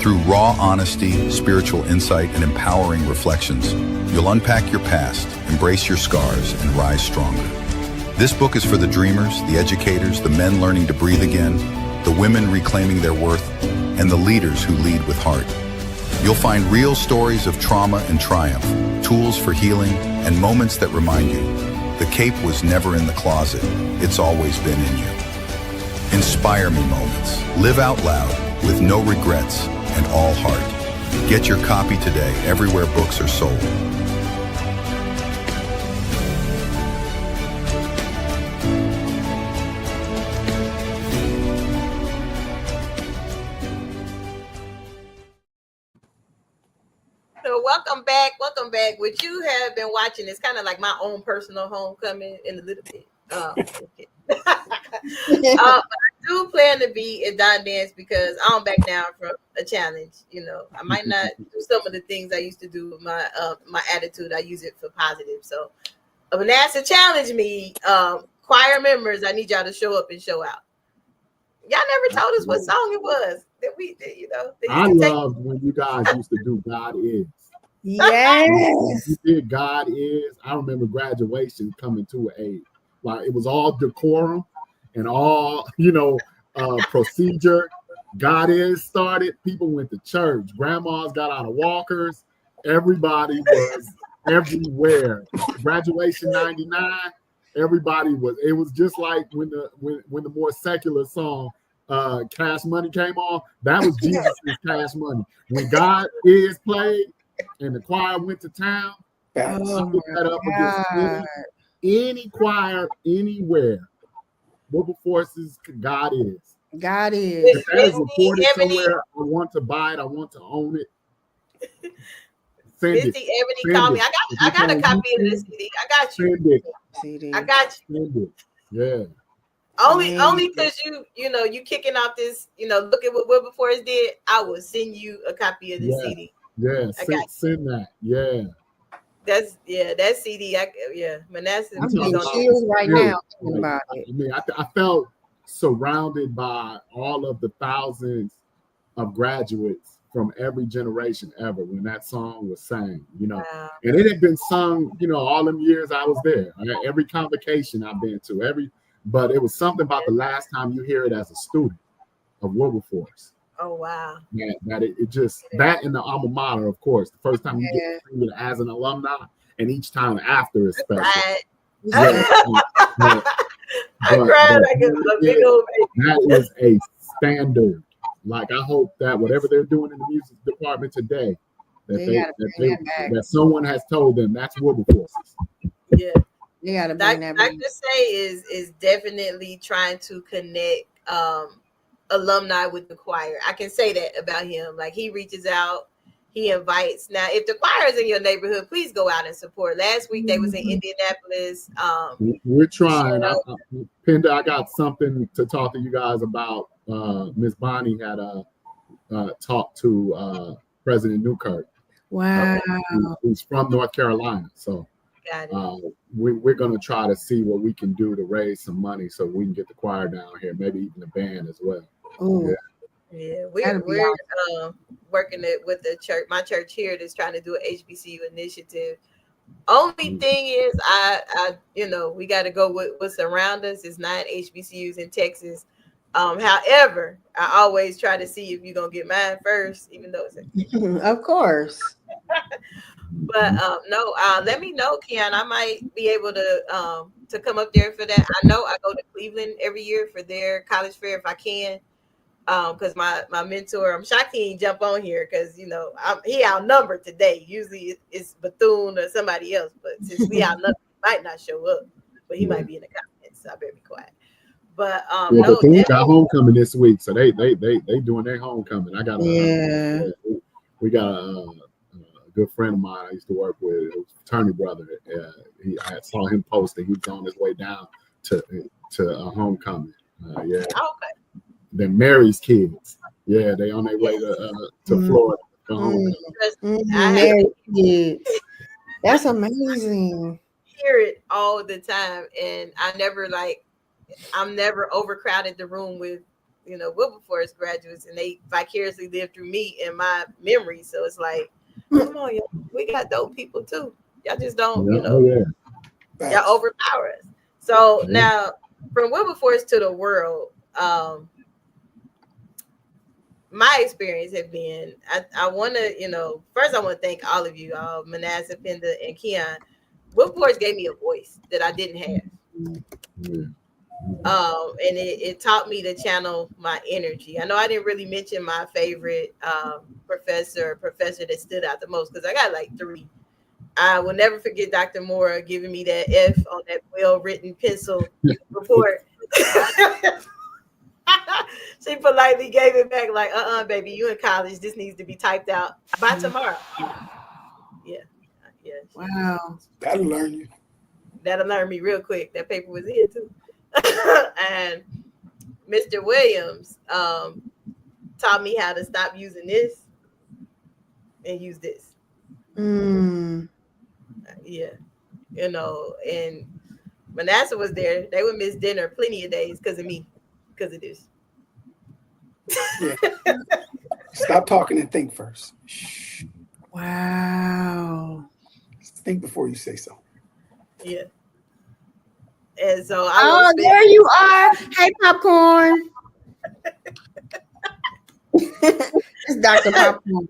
Speaker 7: Through raw honesty, spiritual insight, and empowering reflections, you'll unpack your past, embrace your scars, and rise stronger. This book is for the dreamers, the educators, the men learning to breathe again, the women reclaiming their worth, and the leaders who lead with heart. You'll find real stories of trauma and triumph, tools for healing, and moments that remind you, the cape was never in the closet, it's always been in you. Inspire Me Moments. Live out loud with no regrets and all heart. Get your copy today everywhere books are sold.
Speaker 2: Welcome back. What you have been watching is kind of like my own personal homecoming in a little bit. I do plan to be a Don Dance because I don't back down from a challenge. I might not do some of the things I used to do with my attitude. I use it for positive. So when they ask to challenge me, choir members, I need y'all to show up and show out. Y'all never told us what song it was that we did,
Speaker 5: I loved when you guys used to do God Is.
Speaker 4: Yes.
Speaker 5: You did God Is. I remember graduation coming to like it was all decorum and all, procedure. God Is started. People went to church. Grandmas got out of walkers. Everybody was everywhere. Graduation 99. Everybody was. It was just like when the more secular song Cash Money came on. That was Jesus' Cash Money. When God Is played and the choir went to town, I put that up against any choir anywhere. Wilberforce's God Is.
Speaker 4: God Is.
Speaker 5: If that is recorded somewhere, I want to buy it. I want to own it. Send it.
Speaker 2: Ebony, call me. I got a copy of this CD. I got you.
Speaker 5: Send it.
Speaker 2: I got you.
Speaker 5: Send it. Yeah.
Speaker 2: Only because you kicking off this, look at what Wilberforce did. I will send you a copy of this CD.
Speaker 5: Yeah, send that. Yeah.
Speaker 2: That CD. Manasseh.
Speaker 4: I'm getting chills right now thinking about it.
Speaker 5: I mean, I felt surrounded by all of the thousands of graduates from every generation ever when that song was sang,
Speaker 2: Wow.
Speaker 5: And it had been sung, all them years I was there. Every convocation I've been to, but it was something about the last time you hear it as a student of Wilberforce.
Speaker 2: Oh wow!
Speaker 5: That it just that in the alma mater, of course. The first time you get to sing it as an alumni, and each time after is special.
Speaker 2: Right.
Speaker 5: I
Speaker 2: cried like a big old baby.
Speaker 5: That is a standard. Like I hope that whatever they're doing in the music department today, that someone has told them that's Wilberforce's.
Speaker 2: Yeah.
Speaker 4: They gotta bring that back.
Speaker 2: Dr. Say is definitely trying to connect alumni with the choir. I can say that about him. Like, he reaches out, he invites. Now, if the choir is in your neighborhood, please go out and support. Last week they was in Indianapolis.
Speaker 5: We're trying. Penda, I got something to talk to you guys about. Miss Bonnie had talked to President Newkirk.
Speaker 4: Wow.
Speaker 5: Who's from North Carolina. So we're going to try to see what we can do to raise some money so we can get the choir down here, maybe even the band as well.
Speaker 2: Yeah, we're working it with the church. My church here is trying to do an HBCU initiative. Only thing is, I we got to go with what's around us. It's 9 HBCUs in Texas. However, I always try to see if you're gonna get mine first, even though it's
Speaker 4: of course.
Speaker 2: But no, let me know, Keon. I might be able to come up there for that. I know I go to Cleveland every year for their college fair if I can. Because my mentor, I'm shocked he didn't jump on here because he outnumbered today. Usually it's Bethune or somebody else, but since we outnumbered, he might not show up, but he might be in the comments. So I better be quiet. But
Speaker 5: Bethune got homecoming this week, so they doing their homecoming. I got we got a good friend of mine I used to work with, a fraternity brother. I saw him posting. He was on his way down to homecoming. Okay. Then Mary's kids, they on their way to Florida.
Speaker 4: Mary's kids. That's amazing.
Speaker 2: Hear it all the time, and I'm never overcrowded the room with Wilberforce graduates, and they vicariously live through me and my memories. So it's like, come on, y'all, we got dope people too. Y'all just don't, y'all overpower us. So now, from Wilberforce to the world, my experience have been, I want to, first I want to thank all of you, Manasseh, Penda, and Keon. Wilberforce gave me a voice that I didn't have. And it taught me to channel my energy. I know I didn't really mention my favorite professor that stood out the most because I got like 3. I will never forget Dr. Moore giving me that F on that well-written pencil report. She politely gave it back like, baby, you in college. This needs to be typed out by tomorrow. Yeah.
Speaker 4: Wow.
Speaker 3: That'll learn you.
Speaker 2: That'll learn me real quick. That paper was here too. And Mr. Williams taught me how to stop using this and use this. Yeah. And Manasseh was there. They would miss dinner plenty of days because of me, because of this.
Speaker 3: Yeah. Stop talking and think first. Shh.
Speaker 4: Wow.
Speaker 3: Think before you say so.
Speaker 2: Yeah. And so
Speaker 4: there you are. Hey, Popcorn. It's Dr. Popcorn.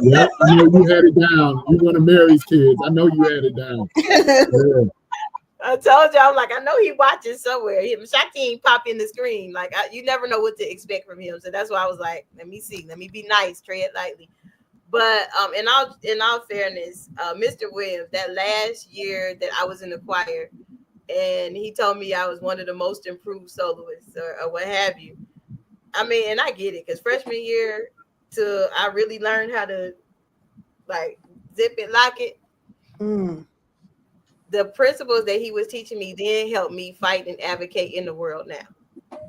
Speaker 5: Yeah, I know you had it down. You one of Mary's kids. I know you had it down. Yeah.
Speaker 2: I told you, I'm like, I know he watches somewhere. Shakti pop in the screen. Like, you never know what to expect from him. So that's why I was like, let me see. Let me be nice. Tread lightly. But in all fairness, Mr. Williams, that last year that I was in the choir, and he told me I was one of the most improved soloists or what have you. I mean, and I get it, because freshman year I really learned how to like zip it, lock it. The principles that he was teaching me then helped me fight and advocate in the world now.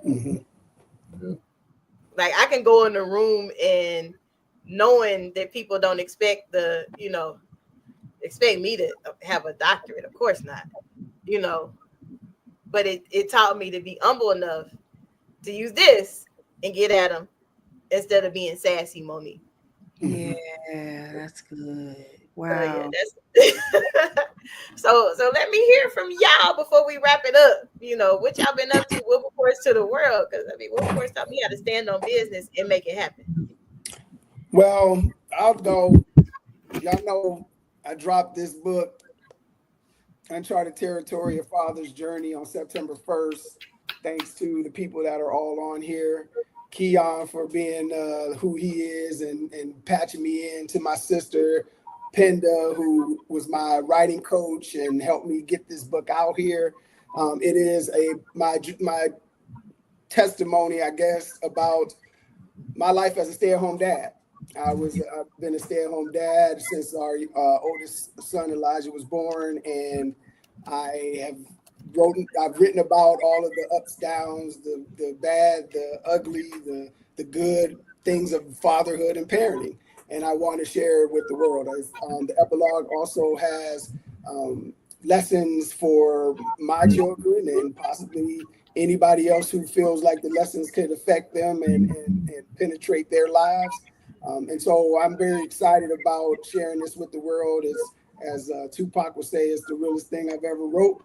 Speaker 3: Mm-hmm.
Speaker 2: Like, I can go in the room and knowing that people don't expect expect me to have a doctorate. Of course not, but it taught me to be humble enough to use this and get at them instead of being sassy, Monique.
Speaker 4: Yeah, that's good. Wow.
Speaker 2: Yeah, so let me hear from y'all before we wrap it up. What y'all been up to, Wilberforce to the world? Because Wilberforce taught me how to stand on business and make it happen.
Speaker 3: Well, I'll go. Y'all know I dropped this book, Uncharted Territory: A Father's Journey, on September 1st. Thanks to the people that are all on here. Keon for being who he is and patching me in, to my sister Penda, who was my writing coach and helped me get this book out here. It is my testimony, I guess, about my life as a stay-at-home dad. I've been a stay-at-home dad since our oldest son Elijah was born, and I've written about all of the ups, downs, the bad, the ugly, the good things of fatherhood and parenting, and I want to share it with the world. The epilogue also has lessons for my children and possibly anybody else who feels like the lessons could affect them and penetrate their lives. And so I'm very excited about sharing this with the world. As Tupac would say, it's the realest thing I've ever wrote.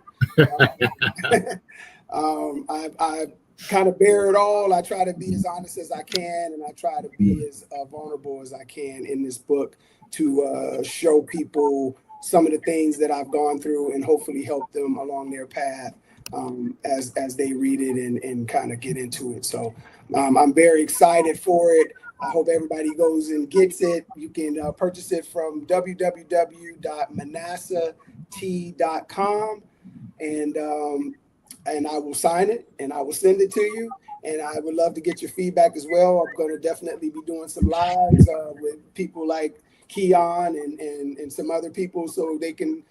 Speaker 3: I kind of bear it all. I try to be as honest as I can, and I try to be as vulnerable as I can in this book to show people some of the things that I've gone through and hopefully help them along their path as they read it and kind of get into it. So I'm very excited for it. I hope everybody goes and gets it. You can purchase it from www.manassat.com, and I will sign it and I will send it to you. And I would love to get your feedback as well. I'm going to definitely be doing some lives with people like Keon and some other people, so they can,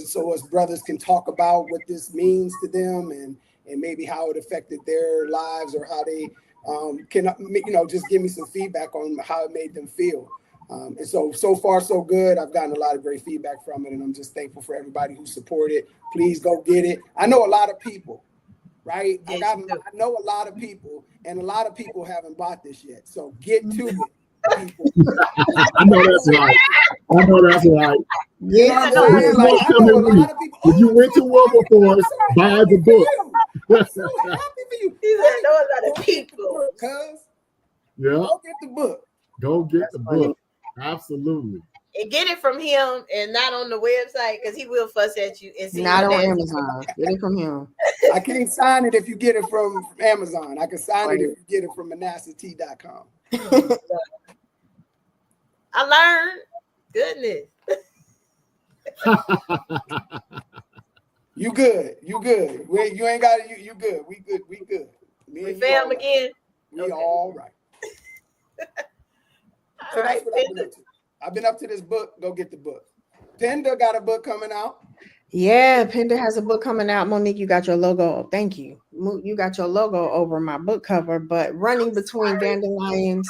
Speaker 3: so us brothers can talk about what this means to them and maybe how it affected their lives, or how they can, just give me some feedback on how it made them feel. And so far, so good. I've gotten a lot of great feedback from it, and I'm just thankful for everybody who supported. Please go get it. I know a lot of people, right?
Speaker 2: Yes,
Speaker 3: I know a lot of people, and a lot of people haven't bought this yet. So get to it, people.
Speaker 5: I know that's right.
Speaker 3: Yeah, I know a lot of people.
Speaker 5: If you went to Wilberforce, buy the book.
Speaker 3: I'm so happy for you.
Speaker 2: I know a lot of people.
Speaker 5: Yeah.
Speaker 3: Go get the book.
Speaker 5: Go get the book. Absolutely.
Speaker 2: And get it from him and not on the website, because he will fuss at you. And see
Speaker 4: not on Amazon. Get it from him.
Speaker 3: I can't sign it if you get it from Amazon. I can sign it if you get it from manassat.com.
Speaker 2: I learned. Goodness.
Speaker 3: You good. You ain't got it. You good. We good.
Speaker 2: We fam again.
Speaker 3: We all right. So that's what I've been up to. I've been up to this book. Go get the book. Penda got a book coming out.
Speaker 4: Yeah, Penda has a book coming out. Monique, you got your logo. Thank you. You got your logo over my book cover, but Running Between Dandelions,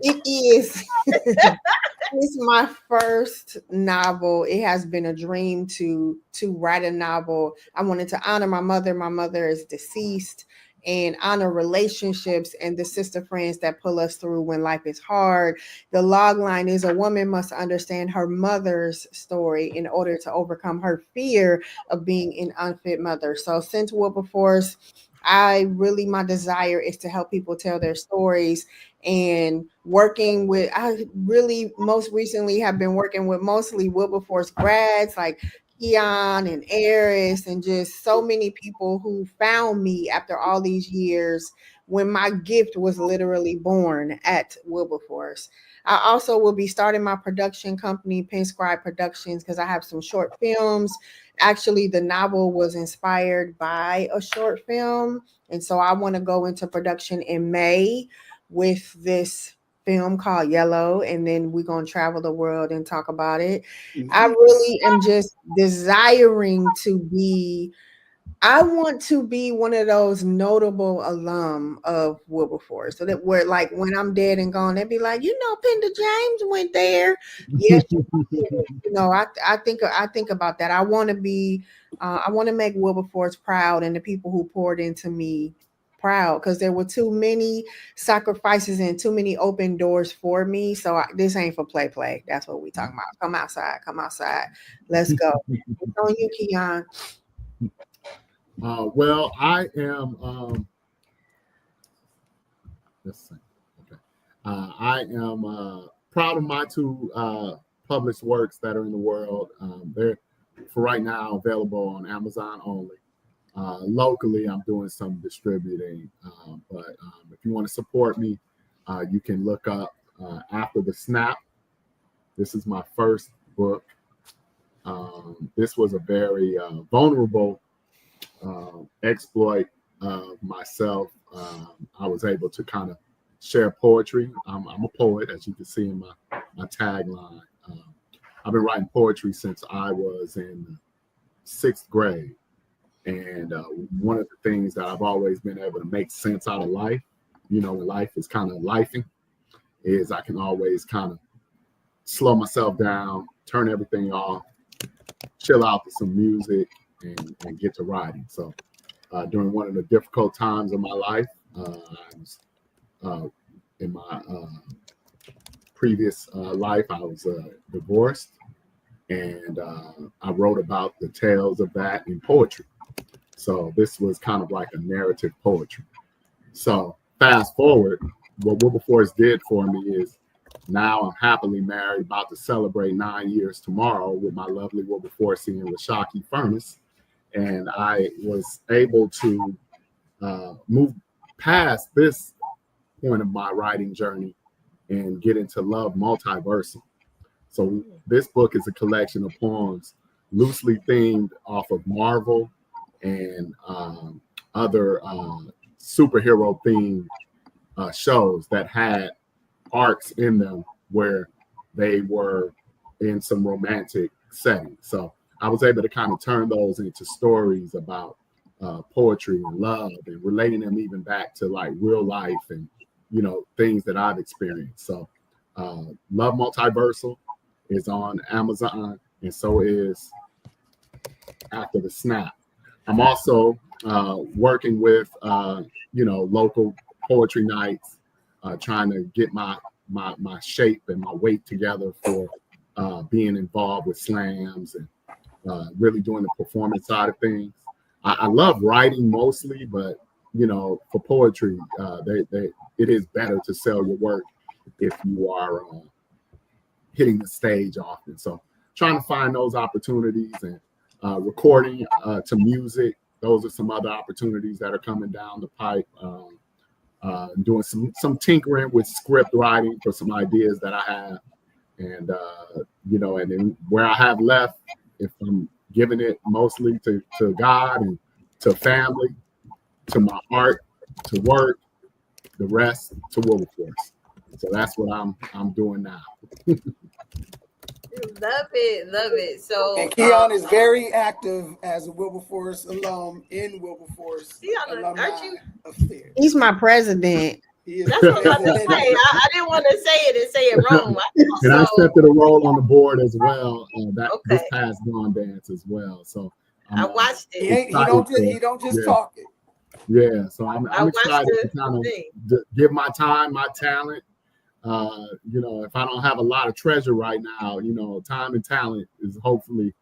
Speaker 4: it is it's my first novel. It has been a dream to write a novel. I wanted to honor my mother. My mother is deceased, and honor relationships and the sister friends that pull us through when life is hard. The log line is: a woman must understand her mother's story in order to overcome her fear of being an unfit mother. So since Wilberforce, my desire is to help people tell their stories, and I really most recently have been working with mostly Wilberforce grads like Keon and Eris, and just so many people who found me after all these years when my gift was literally born at Wilberforce. I also will be starting my production company, Penscribe Productions, because I have some short films. Actually, the novel was inspired by a short film, and so I want to go into production in May with this film called Yellow, and then we're going to travel the world and talk about it. Mm-hmm. I really am just desiring to be, I want to be one of those notable alum of Wilberforce, so that where, like, when I'm dead and gone, they'd be like, Penda James went there. Yes, I think about that. I want to be, I want to make Wilberforce proud, and the people who poured into me proud, because there were too many sacrifices and too many open doors for me. So this ain't for play. That's what we talking about. Come outside. Let's go. It's on you, Keon.
Speaker 5: Well, I am. Let's see. Okay. I am proud of my two published works that are in the world. They're for right now available on Amazon only. locally, I'm doing some distributing. But if you want to support me, you can look up After the Snap. This is my first book. This was a very vulnerable exploit of myself. I was able to kind of share poetry. I'm a poet, as you can see in my tagline. I've been writing poetry since I was in 6th grade. And one of the things that I've always been able to make sense out of life, when life is kind of lifing, is I can always kind of slow myself down, turn everything off, chill out to some music, and get to writing. So during one of the difficult times of my life, I was in my previous life, I was divorced, and I wrote about the tales of that in poetry. So this was kind of like a narrative poetry. So fast forward, what Wilberforce did for me is now I'm happily married, about to celebrate 9 years tomorrow with my lovely Wilberforcian Rashaki Furnace. And I was able to move past this point of my writing journey and get into Love Multiversal. So this book is a collection of poems loosely themed off of Marvel and other superhero themed shows that had arcs in them where they were in some romantic setting. So I was able to kind of turn those into stories about poetry and love and relating them even back to like real life and, things that I've experienced. So Love Multiversal is on Amazon, and so is After the Snap. I'm also working with, local poetry nights, trying to get my shape and my weight together for being involved with slams and really doing the performance side of things. I love writing mostly, but for poetry, it is better to sell your work if you are hitting the stage often. So trying to find those opportunities and recording to music. Those are some other opportunities that are coming down the pipe. Doing some tinkering with script writing for some ideas that I have. And, and then where I have left, if I'm giving it mostly to God and to family, to my art, to work, the rest to Wilberforce. So that's what I'm doing now.
Speaker 2: Love it. So
Speaker 3: and Keon is very active as a Wilberforce alum in Wilberforce alumni affairs.
Speaker 4: He's my president.
Speaker 2: That's what I was about to say. I didn't want to say it and say it wrong.
Speaker 5: And I accepted a role on the board as well. This past Dawn Dance as well. So
Speaker 2: I watched it.
Speaker 3: He don't just talk it.
Speaker 5: Yeah. So I'm excited to kind of give my time, my talent. If I don't have a lot of treasure right now, time and talent is hopefully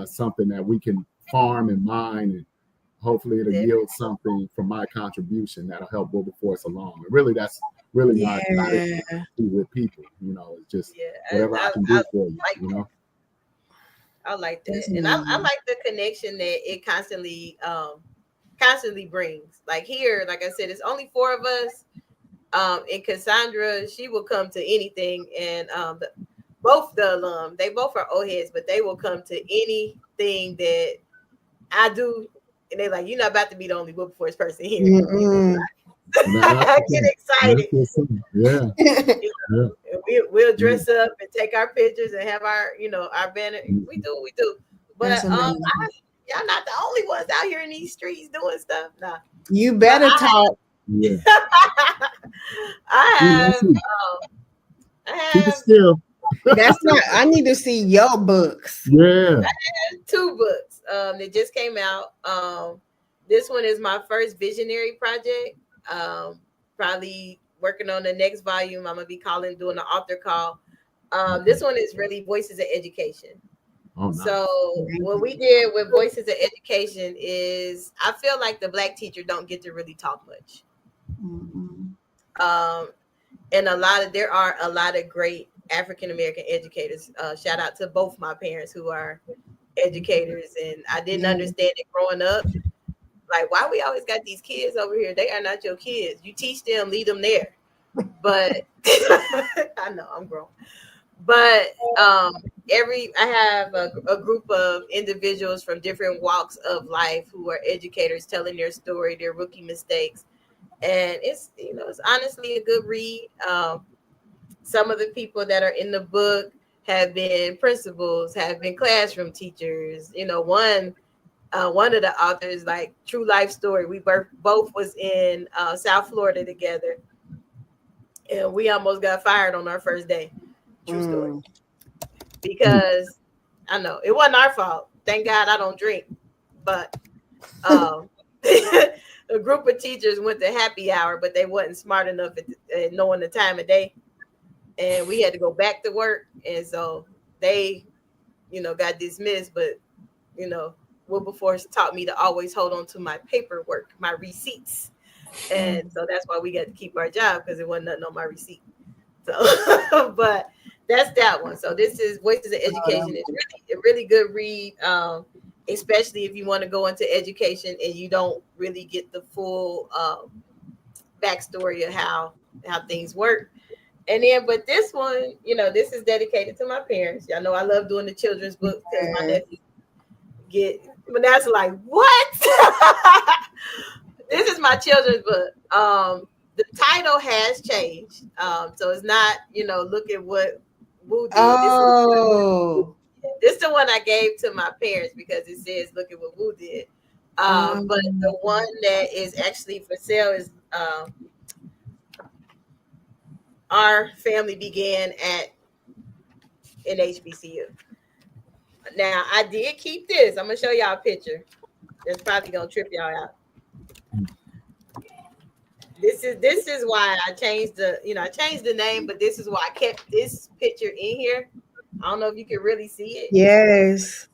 Speaker 5: something that we can farm and mine, and hopefully it'll yield something from my contribution that'll help Wilberforce along. And really, that's really my excited with people. It's just whatever I can do for you.
Speaker 2: I like that, and I like the connection that it constantly brings. Like here, like I said, it's only 4 of us. And Cassandra, she will come to anything, and both the alum, they both are old heads, but they will come to anything that I do, and they're like, "You're not about to be the only Wilberforce person here." I get excited. We'll dress up and take our pictures and have our, our banner. We do. But y'all not the only ones out here in these streets doing stuff. Nah.
Speaker 4: You better talk.
Speaker 5: Yeah.
Speaker 2: I have
Speaker 5: still.
Speaker 4: That's not. I need to see your books.
Speaker 5: Yeah.
Speaker 2: I have 2 books. That just came out. This one is my first visionary project. Probably working on the next volume. I'm gonna be doing an author call. This one is really Voices of Education.
Speaker 5: Oh, nice.
Speaker 2: So what we did with Voices of Education is I feel like the Black teacher don't get to really talk much. And there are a lot of great African-American educators. Shout out to both my parents who are educators, and I didn't understand it growing up. Like, why we always got these kids over here? They are not your kids. You teach them, leave them there. But I know I'm grown. But I have a group of individuals from different walks of life who are educators telling their story, their rookie mistakes, and it's honestly a good read. Some of the people that are in the book have been principals, have been classroom teachers. One of the authors, like true life story. We both was in South Florida together, and we almost got fired on our first day. True story. Because I know it wasn't our fault. Thank God I don't drink. But a group of teachers went to happy hour, but they wasn't smart enough at knowing the time of day. And we had to go back to work. And so they, got dismissed. But, Wilberforce taught me to always hold on to my paperwork, my receipts. And so that's why we got to keep our job, because it wasn't nothing on my receipt. So, but that's that one. So this is Voices of Education. It's really a really good read, especially if you want to go into education and you don't really get the full backstory of how things work. And then, but this one, this is dedicated to my parents. Y'all know I love doing the children's book because my nephew but that's like, what? This is my children's book. The title has changed. So it's not, look at what Woo did.
Speaker 4: Oh.
Speaker 2: This is the one I gave to my parents because it says, look at what Woo did. But the one that is actually for sale is Our Family Began in HBCU. Now, I did keep this. I'm going to show y'all a picture. It's probably going to trip y'all out. This is why I changed the name, but this is why I kept this picture in here. I don't know if you can really see it.
Speaker 4: Yes.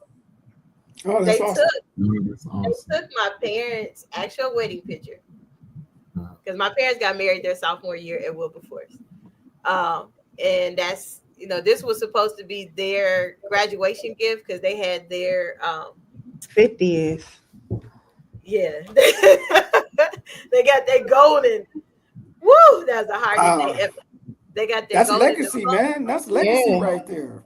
Speaker 3: Oh, that's awesome.
Speaker 2: They took my parents' actual wedding picture, because my parents got married their sophomore year at Wilberforce. And that's, this was supposed to be their graduation gift because they had their
Speaker 4: 50th.
Speaker 2: Yeah. They got their golden. Woo! That's the hardest day ever. They got their
Speaker 3: that's
Speaker 2: golden
Speaker 3: legacy,
Speaker 2: diploma.
Speaker 3: man. That's legacy right there.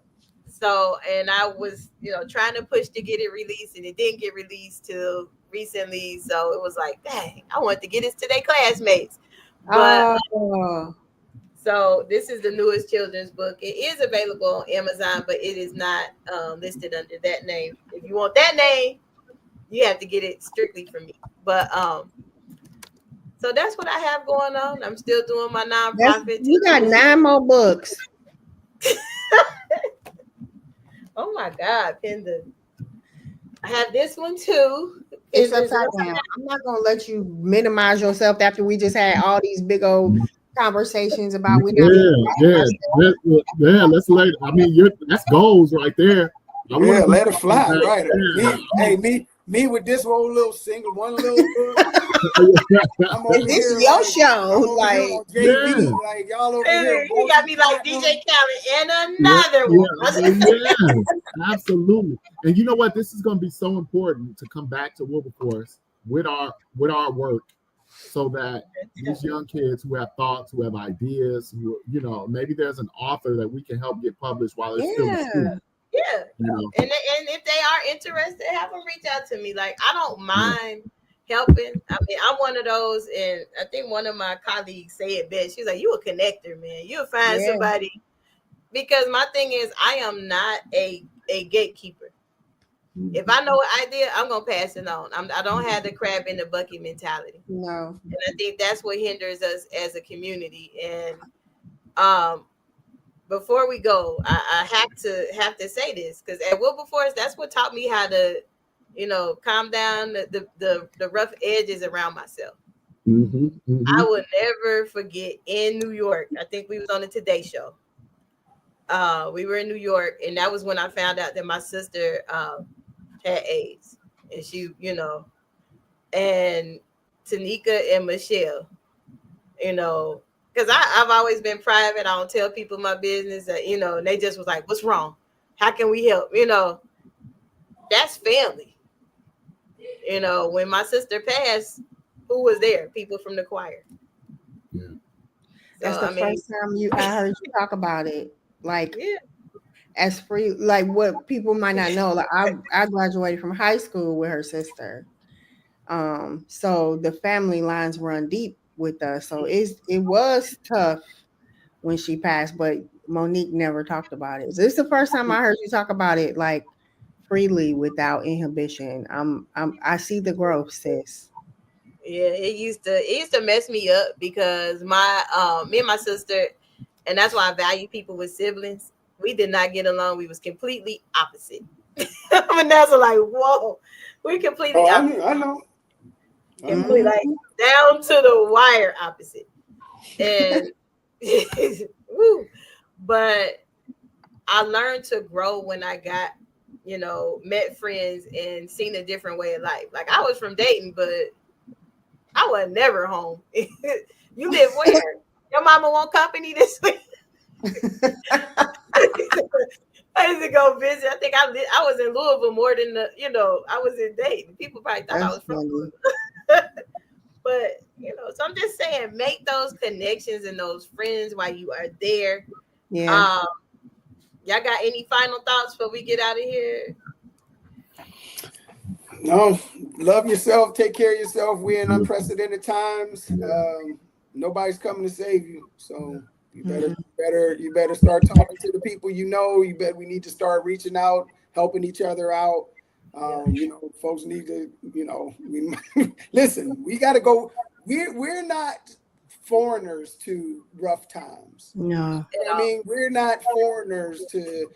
Speaker 2: So, and I was, trying to push to get it released, and it didn't get released till recently. So it was like, dang, I wanted to get this to their classmates. But so this is the newest children's book. It is available on Amazon, but it is not listed under that name. If you want that name, you have to get it strictly from me. But so that's what I have going on. I'm still doing my nonprofit.
Speaker 4: You got 9 more books.
Speaker 2: Oh my God, Penda. I have this one too.
Speaker 4: It's upside down. I'm not gonna let you minimize yourself after we just had all these big old conversations about
Speaker 5: let's let it. I mean, that's goals right there.
Speaker 3: Let it fly, right? Me with this one little single, one little book. I'm over
Speaker 4: this
Speaker 3: here,
Speaker 4: is your show, like
Speaker 3: JV, like y'all over here.
Speaker 2: You got me like DJ Khaled and another one.
Speaker 5: Yeah, absolutely. And you know what? This is going to be so important to come back to Wilberforce with our work, so that these young kids who have thoughts, who have ideas, who, maybe there's an author that we can help get published while they're still in school.
Speaker 2: Yeah, and if they are interested, have them reach out to me. Like, I don't mind helping. I mean, I'm one of those, and I think one of my colleagues said it best. She's like, "You a connector, man. You'll find somebody." Because my thing is, I am not a gatekeeper. If I know an idea, I'm gonna pass it on. I don't have the crab in the bucket mentality.
Speaker 4: No,
Speaker 2: and I think that's what hinders us as a community. And before we go, I have to say this, because at Wilberforce, that's what taught me how to, calm down the rough edges around myself. I will never forget in New York. I think we was on the Today Show. We were in New York, and that was when I found out that my sister had AIDS, and she, and Tanika and Michelle, because I've always been private. I don't tell people my business, and they just was like, "What's wrong? How can we help?" That's family. when my sister passed, who was there? People from the choir.
Speaker 5: Yeah.
Speaker 4: That's the first time I heard you talk about it. Like,
Speaker 2: yeah.
Speaker 4: As free, like what people might not know. Like I graduated from high school with her sister. So the family lines run deep with us. So it was tough when she passed, but Monique never talked about it. So this is the first time I heard you talk about it like freely without inhibition. I see the growth, sis.
Speaker 2: Yeah, it used to mess me up because me and my sister, and that's why I value people with siblings. We did not get along. We was completely opposite. Vanessa, like, whoa, we completely opposite.
Speaker 3: I know.
Speaker 2: Completely, like down to the wire opposite. And woo. But I learned to grow when I got, met friends and seen a different way of life. Like I was from Dayton, but I was never home. You live where? Your mama want company this week? I used to go visit. I think I was in Louisville more than I was in Dayton. People probably thought I was from Louisville. But so I'm just saying, make those connections and those friends while you are there.
Speaker 4: Yeah.
Speaker 2: Y'all got any final thoughts before we get out of here?
Speaker 3: No, love yourself, take care of yourself. We're in unprecedented times. Nobody's coming to save you. So you better start talking to the people we need to start reaching out, helping each other out. Folks need to, we listen, we gotta go. We're not foreigners to rough times.
Speaker 4: No.
Speaker 3: I mean, we're not foreigners to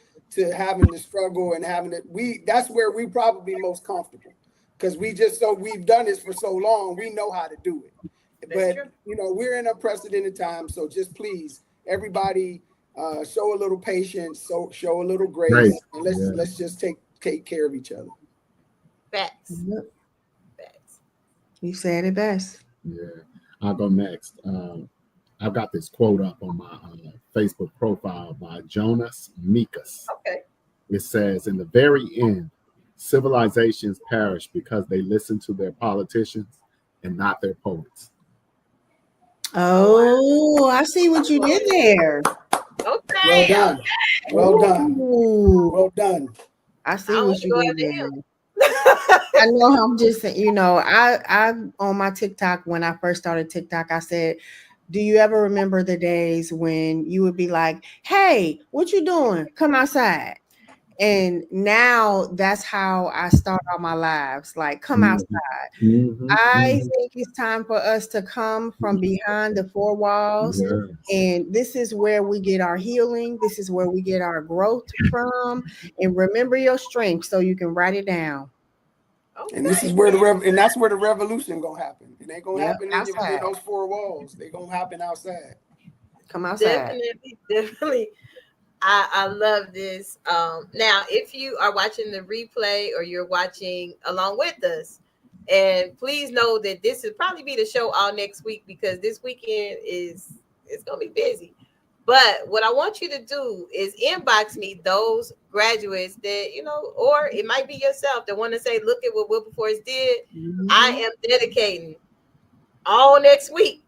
Speaker 3: having to struggle and having it. That's where we probably most comfortable because we've done this for so long. We know how to do it. But we're in unprecedented times. So just please, everybody, show a little patience, show a little grace, and let's just take care of each other.
Speaker 2: Facts.
Speaker 4: Yep. Facts. You said it best.
Speaker 5: Yeah, I'll go next. I've got this quote up on my Facebook profile by Jonas Mekas.
Speaker 2: Okay.
Speaker 5: It says, "In the very end, civilizations perish because they listen to their politicians and not their poets."
Speaker 4: Oh, I see what you did there.
Speaker 2: Okay.
Speaker 3: Well done. Well done. Well done.
Speaker 4: I see what you did there. I know I'm just, I on my TikTok, when I first started TikTok, I said, do you ever remember the days when you would be like, hey, what you doing? Come outside. And now that's how I start all my lives. Like, come outside. I think it's time for us to come from behind the four walls. And this is where we get our healing. This is where we get our growth from. And remember your strength so you can write it down.
Speaker 3: Okay. And this is where that's where the revolution gonna happen. It ain't gonna happen in those four walls. They gonna happen outside.
Speaker 4: Come outside.
Speaker 2: Definitely. I love this. Now, if you are watching the replay or you're watching along with us, and please know that this will probably be the show all next week because this weekend it's gonna be busy. But what I want you to do is inbox me those graduates that, or it might be yourself that want to say, look at what Wilberforce did. I am dedicating all next week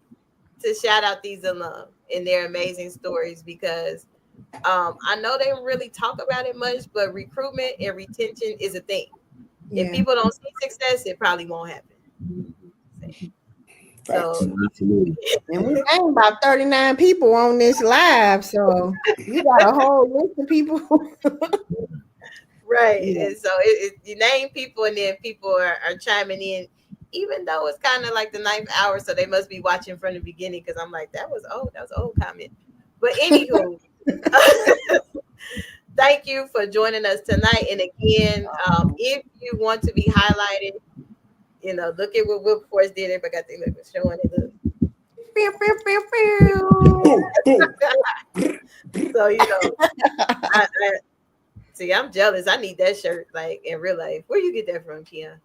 Speaker 2: to shout out these alum and their amazing stories because I know they don't really talk about it much, but recruitment and retention is a thing. Yeah. If people don't see success, it probably won't happen. So,
Speaker 4: absolutely. And we have about 39 people on this live, so you got a whole list of people.
Speaker 2: Right. Yeah. And so you name people, and then people are chiming in, even though it's kind of like the 9th hour, so they must be watching from the beginning because I'm like, that was an old comment. But anywho, thank you for joining us tonight. And again, if you want to be highlighted, look at what Wilberforce did. Everybody got the look showing it. Look. So I'm jealous. I need that shirt, like in real life. Where you get that from, Keon?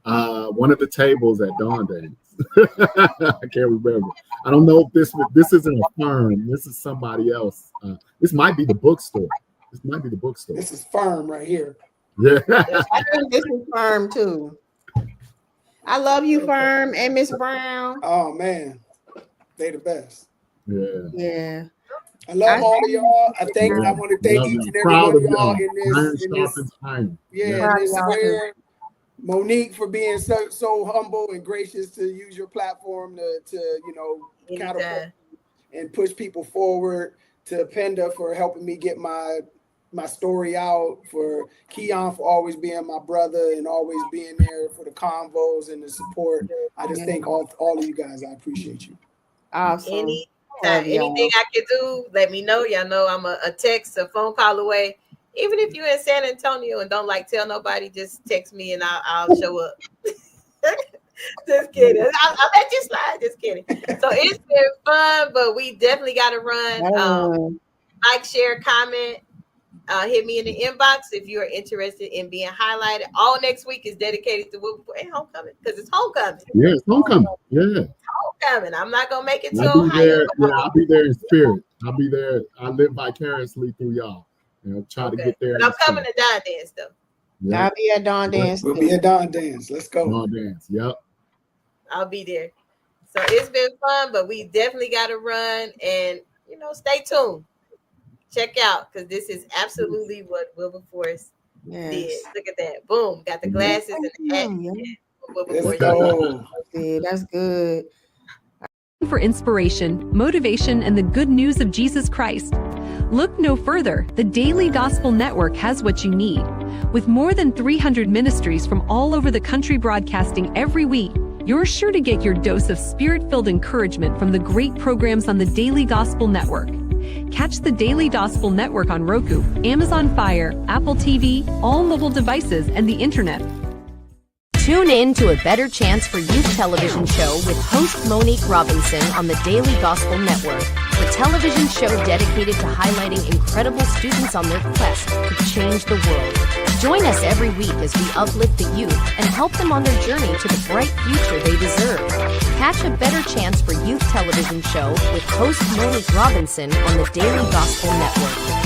Speaker 5: One of the tables at Dawn Days. I can't remember. I don't know if this isn't a firm. This is somebody else. This might be the bookstore.
Speaker 3: This is firm right here.
Speaker 5: Yeah.
Speaker 4: I think this is firm too. I love you, Firm, and Miss Brown.
Speaker 3: Oh man, they the best.
Speaker 4: Yeah.
Speaker 3: I love all of y'all. I want to thank each and every one of y'all in this square. Monique for being so humble and gracious to use your platform to catapult and push people forward. To Penda for helping me get my story out. For Keon for always being my brother and always being there for the convos and the support. I just thank all of you guys. I appreciate you.
Speaker 4: Awesome.
Speaker 2: Anything I can do, let me know. Y'all know I'm a text, a phone call away. Even if you're in San Antonio and don't tell nobody, just text me and I'll show up. Just kidding. I'll let you slide. Just kidding. So it's been fun, but we definitely got to run. Like, share, comment. Hit me in the inbox if you are interested in being highlighted. All next week is dedicated to homecoming because it's homecoming.
Speaker 5: Yeah, it's homecoming. Yeah.
Speaker 2: Homecoming. I'm not gonna make it to
Speaker 5: I'll be
Speaker 2: Ohio.
Speaker 5: there. Yeah, I'll be there in spirit. I'll be there. I live vicariously through y'all. Try to get there.
Speaker 2: But I'm coming to Dawn Dance though.
Speaker 4: Yeah. I'll be at Dawn Dance.
Speaker 3: We'll be at Dawn Dance. Let's go.
Speaker 5: Dawn Dance. Yep.
Speaker 2: I'll be there. So it's been fun, but we definitely got to run and stay tuned. Check out because this is absolutely what Wilberforce did. Look at that. Boom. Got the glasses and the hat.
Speaker 3: Let's go.
Speaker 4: That's good.
Speaker 8: For inspiration, motivation, and the good news of Jesus Christ. Look no further. The Daily Gospel Network has what you need. With more than 300 ministries from all over the country broadcasting every week, you're sure to get your dose of spirit-filled encouragement from the great programs on the Daily Gospel Network. Catch the Daily Gospel Network on Roku, Amazon Fire, Apple TV, all mobile devices, and the internet.
Speaker 1: Tune in to A Better Chance for Youth television show with host Monique Robinson on the Daily Gospel Network, the television show dedicated to highlighting incredible students on their quest to change the world. Join us every week as we uplift the youth and help them on their journey to the bright future they deserve. Catch A Better Chance for Youth television show with host Monique Robinson on the Daily Gospel Network.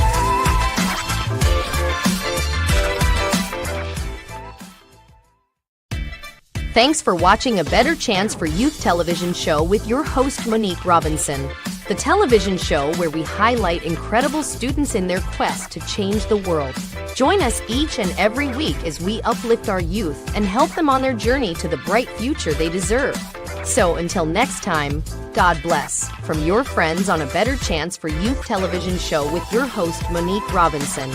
Speaker 1: Thanks for watching A Better Chance for Youth television show with your host Monique Robinson, the television show where we highlight incredible students in their quest to change the world. Join us each and every week as we uplift our youth and help them on their journey to the bright future they deserve. So until next time, God bless. From your friends on A Better Chance for Youth television show with your host Monique Robinson.